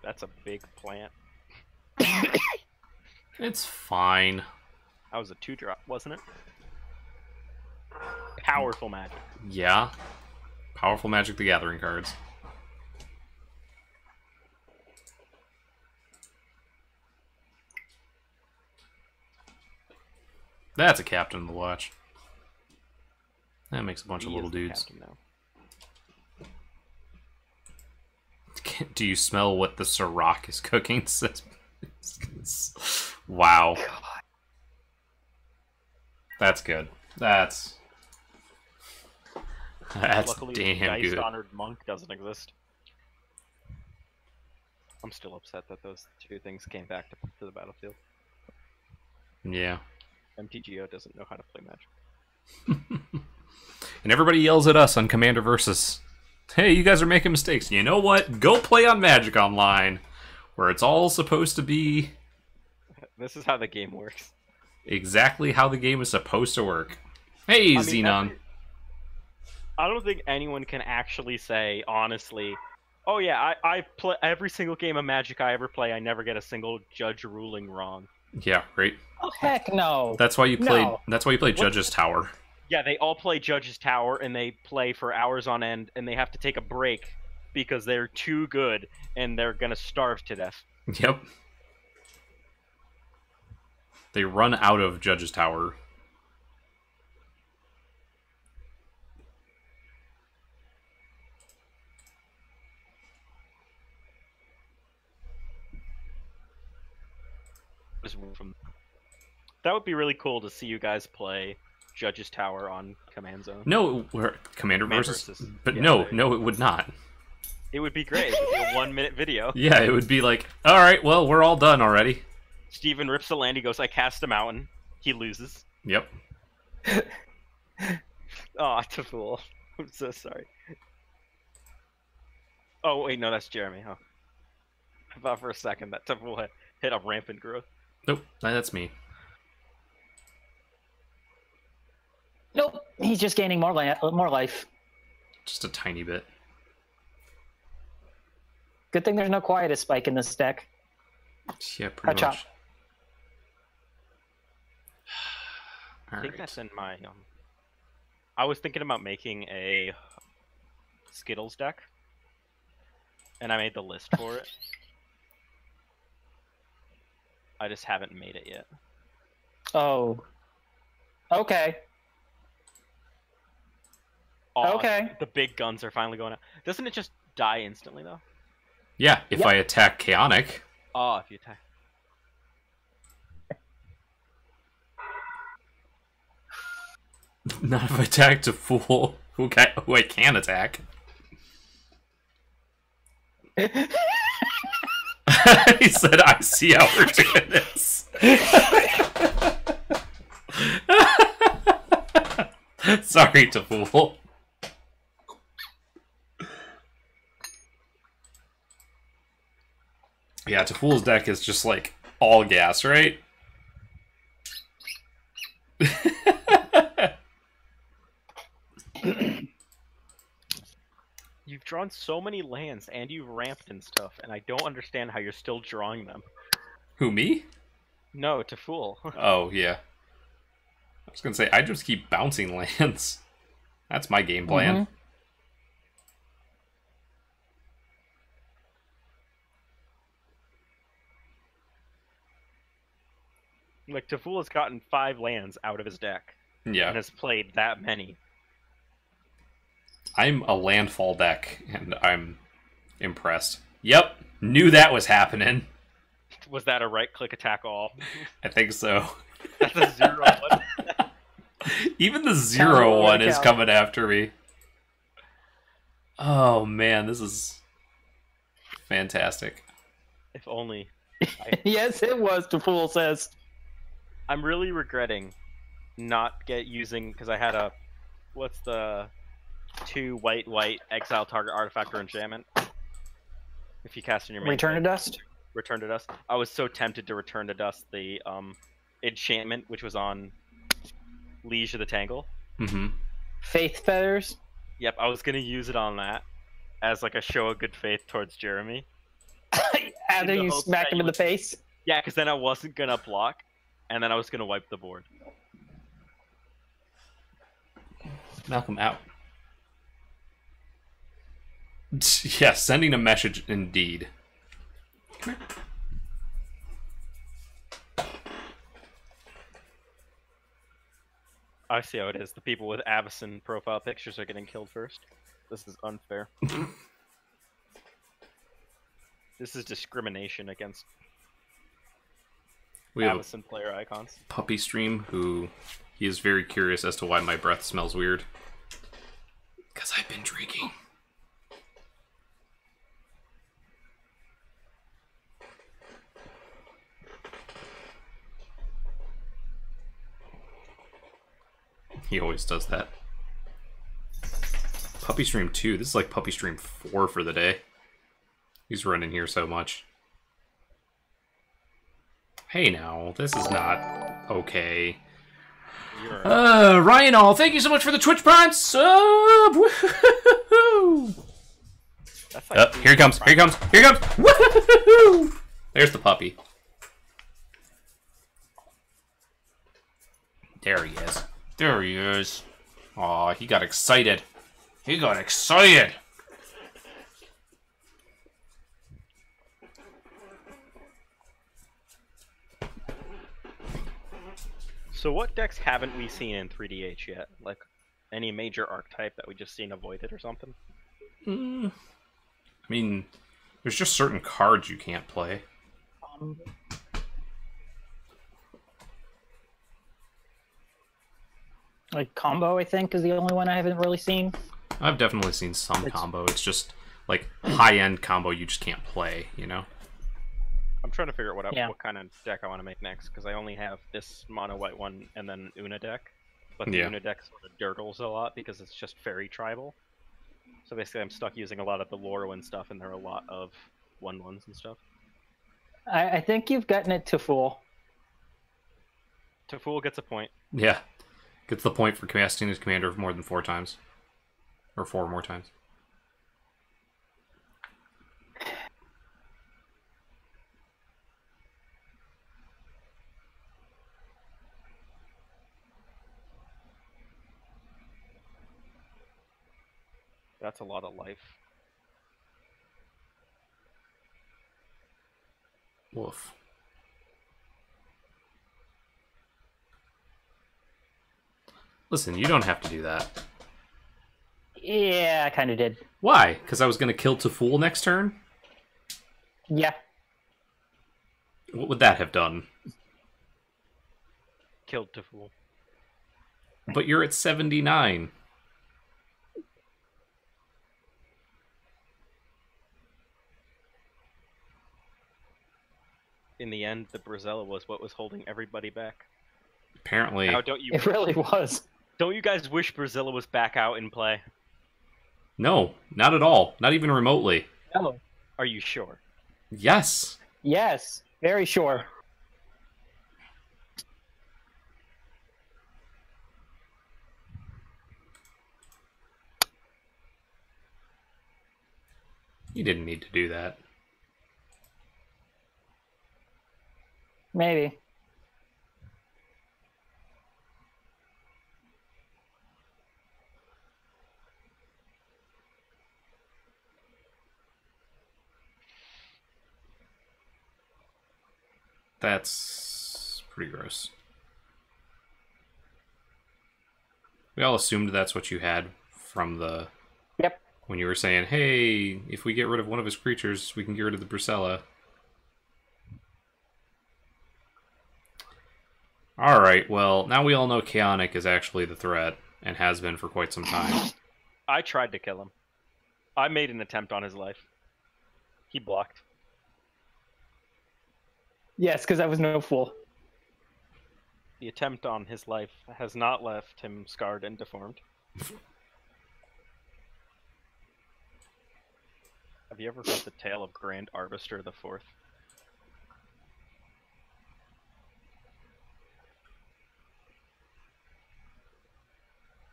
That's a big plant.
It's fine.
That was a 2-drop, wasn't it? Powerful magic.
Yeah. Powerful Magic the Gathering cards. That's a Captain of the Watch. That makes a bunch of
He
little
is the
dudes.
captain now.
Do you smell what the Surrak is cooking? Wow. That's good. That's
Luckily, the
damn good.
Dice-honored monk doesn't exist. I'm still upset that those 2 things came back to the battlefield.
Yeah.
MTGO doesn't know how to play Magic.
And everybody yells at us on Commander Versus. Hey, you guys are making mistakes. You know what? Go play on Magic Online, where it's all supposed to be
This is how the game works.
exactly how the game is supposed to work. Hey,
I mean,
Xenon.
I don't think anyone can actually say, honestly, oh yeah, I play every single game of Magic I ever play, I never get a single judge ruling wrong.
Yeah, right.
Oh, heck no.
That's why you played.
No.
That's why you played Judge's Tower.
Yeah, they all play Judge's Tower, and they play for hours on end, and they have to take a break because they're too good, and they're gonna starve to death.
Yep. They run out of Judge's Tower.
That would be really cool to see you guys play Judge's Tower on Command Zone.
No, we're Commander
Command
versus.
versus.
But
Yeah,
no,
right.
no, it would not.
It would be great. It would be a 1-minute video.
Yeah, it would be like, all right, well, we're all done already.
Steven rips the land. He goes, I cast a mountain. He loses.
Yep.
Oh, to fool. I'm so sorry. Oh, wait, no, that's Jeremy, huh? I thought for a second that Teful hit a rampant growth.
Nope, that's me.
Nope, he's just gaining more life.
Just a tiny bit.
Good thing there's no Quietus spike in this deck.
Yeah, pretty
Chop,
much.
chop.
I think that's in my... I was thinking about making a Skittles deck. And I made the list for it. I just haven't made it yet.
Oh. Okay.
Oh,
Okay.
The big guns are finally going out. Doesn't it just die instantly, though?
Yeah, if
Yep.
I attack Chaotic.
Oh, if you attack.
Not if I attack to fool who I can attack. He said, I see how we're doing this. Sorry to fool. Yeah, Taful's deck is just like all gas, right?
You've drawn so many lands and you've ramped and stuff, and I don't understand how you're still drawing them.
Who, me?
No, to fool.
Oh, yeah. I was gonna say, I just keep bouncing lands. That's my game plan.
Like, Taful has gotten 5 lands out of his deck
Yeah.
and has played that many.
I'm a landfall deck, and I'm impressed. Yep, knew that was happening.
Was that a right-click attack all?
I think so.
That's a 0-1.
Even the
Counter
0-1
one
is
count.
coming after me. Oh, man, this is fantastic.
If only.
Yes, it was, Taful says.
I'm really regretting not using, because I had a, what's the 2 white exile target artifact or enchantment? If you cast in your main
Return to
phase.
Dust?
Return to Dust. I was so tempted to Return to Dust the enchantment, which was on Liege of the Tangle.
Mm-hmm.
Faith Feathers?
Yep, I was gonna use it on that as like a show of good faith towards Jeremy.
After
In the
you
hopes
smacked
that
him in
you
the face?
Yeah, because then I wasn't gonna block, and then I was gonna wipe the board.
Malcolm out. Yeah, sending a message indeed.
I see how it is. The people with Avacyn profile pictures are getting killed first. This is unfair. This is discrimination against
We have a
Avacyn player icons.
puppy stream who he is very curious as to why my breath smells weird. Because I've been drinking. He always does that. Puppy Stream 2. This is like Puppy Stream 4 for the day. He's running here so much. Hey now, this is not okay. Ryan All, thank you so much for the Twitch Prime sub! Woo-hoo-hoo-hoo!
That's like
Here he comes, here he comes, here he comes! Woo-hoo-hoo-hoo! There's the puppy. There he is. There he is. Aw, he got excited. He got excited!
So what decks haven't we seen in 3DH yet? Like, any major archetype that we just seen avoided or something?
I mean, there's just certain cards you can't play.
Like combo, I think, is the only one I haven't really seen.
I've definitely seen some combo. It's just like high-end combo you just can't play, you know?
I'm trying to figure out what kind of deck I want to make next, because I only have this mono white one and then Una deck. But the Una deck sort of dirtles a lot because it's just fairy tribal. So basically I'm stuck using a lot of the Lorwyn stuff, and there are a lot of 1/1s and stuff.
I think you've gotten it to full.
Taful gets a point.
Yeah. Gets the point for casting his commander more than 4 times. Or 4 more times.
That's a lot of life.
Woof. Listen, you don't have to do that.
Yeah, I kind of did.
Why? Because I was going to kill Taful next turn?
Yeah.
What would that have done?
Killed Taful.
But you're at 79.
In the end, the Brazella was what was holding everybody back.
Apparently.
Now, don't you?
It really was.
Don't you guys wish Brazilla was back out in play?
No, not at all. Not even remotely.
No.
Are you sure?
Yes.
Yes, very sure.
You didn't need to do that.
Maybe.
That's pretty gross. We all assumed that's what you had from the...
Yep.
When you were saying, hey, if we get rid of one of his creatures, we can get rid of the Bracella. Alright, well, now we all know Chaotic is actually the threat, and has been for quite some time.
I tried to kill him. I made an attempt on his life. He blocked.
Yes, because I was no fool.
The attempt on his life has not left him scarred and deformed. Have you ever heard the tale of Grand Arbiter the Fourth?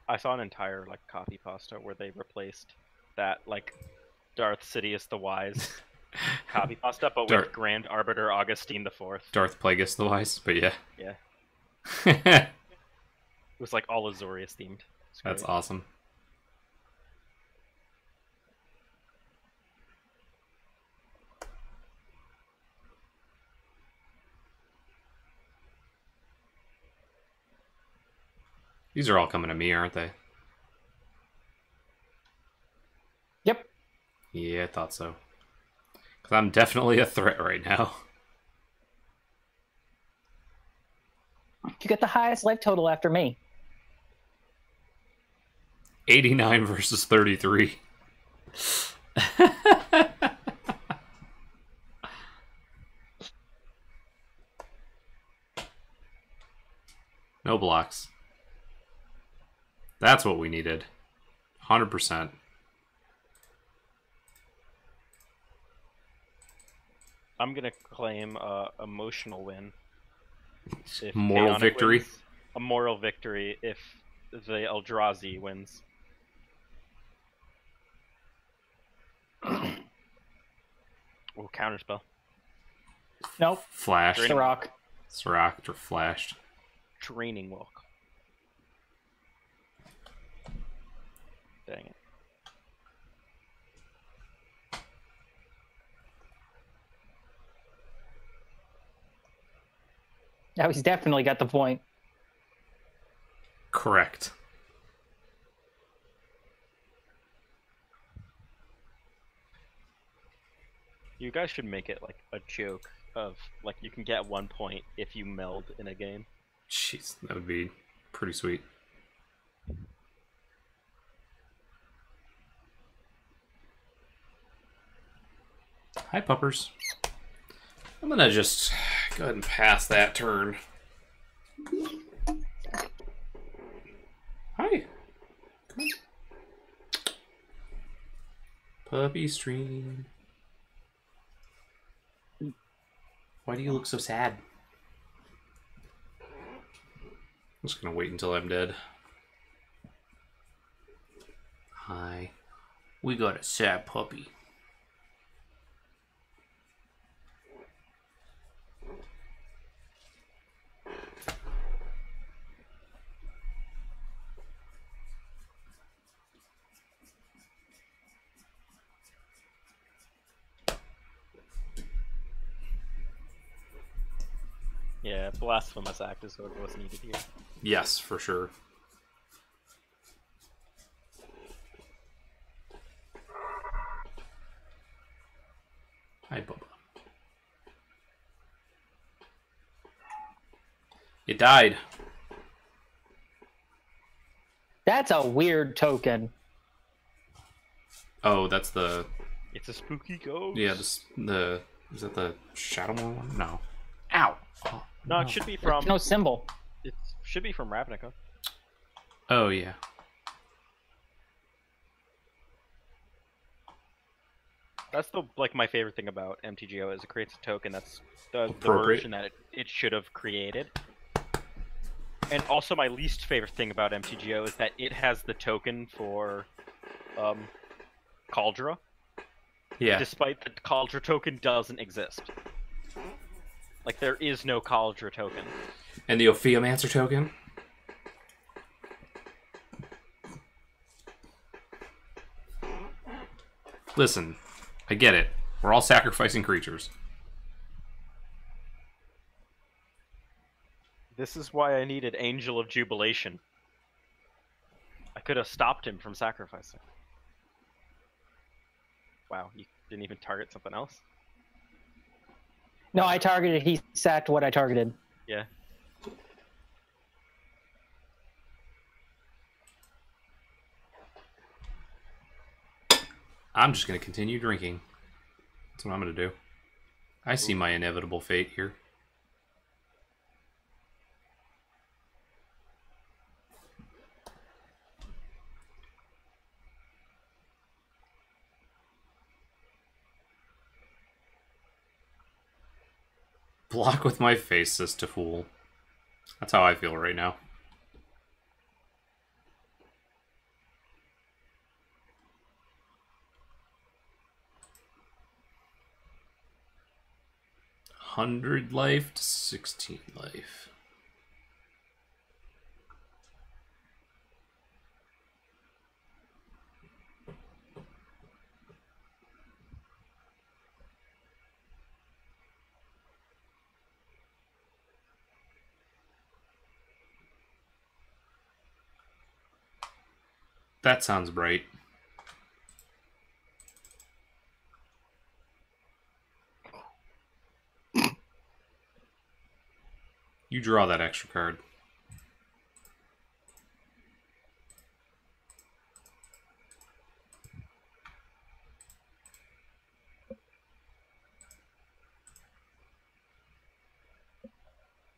I saw an entire copy pasta where they replaced that Darth Sidious the Wise copy pasta, but with Grand Arbiter Augustine the Fourth.
Darth Plagueis the Wise, but yeah.
Yeah. It was all Azorius themed.
That's awesome. These are all coming to me, aren't they?
Yep.
Yeah, I thought so. Because I'm definitely a threat right now.
You get the highest life total after me.
89 versus 33. No blocks. That's what we needed. 100%.
I'm gonna claim emotional win. If
Moral
Chaotic
victory?
Wins, a moral victory if the Eldrazi wins. Oh, counterspell.
Nope.
Flashed.
Surrak.
Surrak or flashed.
Draining Walk. Dang it.
Now he's definitely got the point.
Correct.
You guys should make it a joke of you can get 1 point if you meld in a game.
Jeez, that would be pretty sweet. Hi, puppers. I'm gonna just go ahead and pass that turn. Hi. Come on. Puppy stream. Why do you look so sad? I'm just gonna wait until I'm dead. Hi. We got a sad puppy.
Yeah, blasphemous act is what was needed here.
Yes, for sure. Hi, Bubba. It died.
That's a weird token.
Oh, that's the...
It's a spooky ghost.
Yeah, the... Is that the Shadowmoor one? No. Ow! Oh,
no, it should be from...
No symbol.
It should be from Ravnica.
Oh, yeah.
That's my favorite thing about MTGO is it creates a token that's the version that it should have created. And also my least favorite thing about MTGO is that it has the token for Kaldra.
Yeah.
Despite the Kaldra token doesn't exist. Like, there is no Kaldra token.
And the Ophiomancer token? Listen, I get it. We're all sacrificing creatures.
This is why I needed Angel of Jubilation. I could have stopped him from sacrificing. Wow, you didn't even target something else?
No, I targeted. He sacked what I targeted.
Yeah.
I'm just going to continue drinking. That's what I'm going to do. I see my inevitable fate here. Block with my face, says to fool. That's how I feel right now. $100 life to 16 life. That sounds bright. You draw that extra card.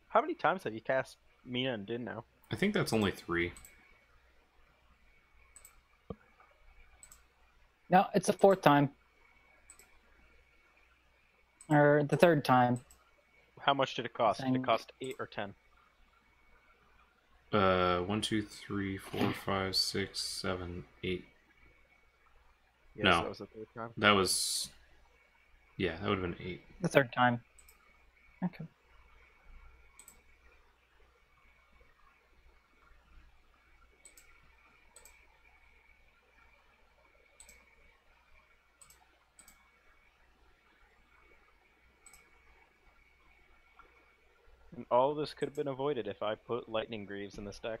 How many times have you cast Mina and Denn now?
I think that's only 3.
No, it's the 4th time. Or the 3rd time.
How much did it cost? Did it cost 8 or 10?
1, 2, 3, 4, 5, 6, 7, 8.
Yes,
No.
That was the 3rd time.
That was... Yeah, that would have been 8.
The 3rd time. Okay.
And all of this could have been avoided if I put Lightning Greaves in this deck.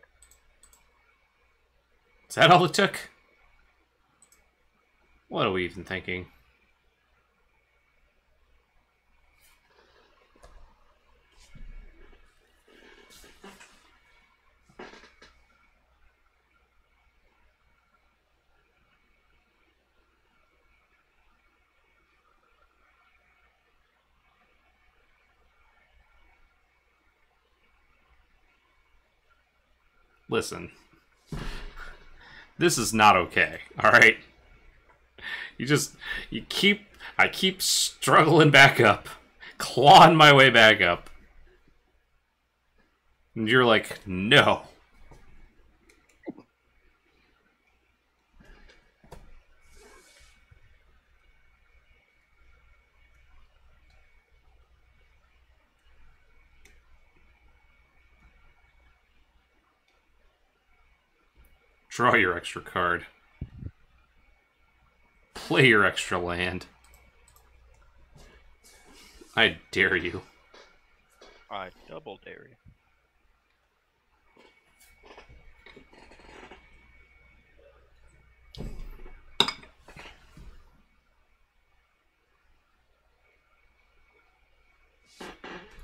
Is that all it took? What are we even thinking? Listen. This is not okay, alright? I keep struggling back up. Clawing my way back up. And you're like, no. Draw your extra card. Play your extra land. I dare you.
I double dare you.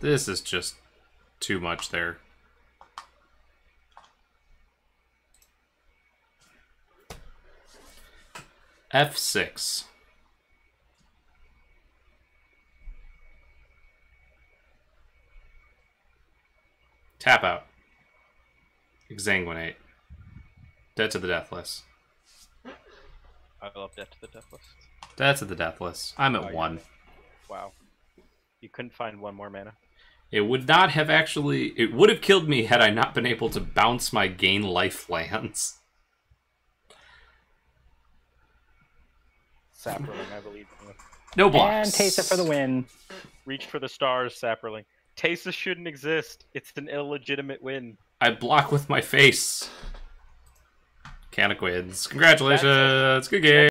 This is just too much there. F6. Tap out. Exsanguinate. Dead to the Deathless.
I love Dead to the Deathless.
Dead to the Deathless. I'm at 1.
Wow. You couldn't find one more mana?
It would not have actually... It would have killed me had I not been able to bounce my gain life lands.
Saproling, I believe.
No blocks.
And Taysa for the win.
Reach for the stars, Saproling. Taysa shouldn't exist. It's an illegitimate win.
I block with my face. Canic wins. Congratulations. Good game.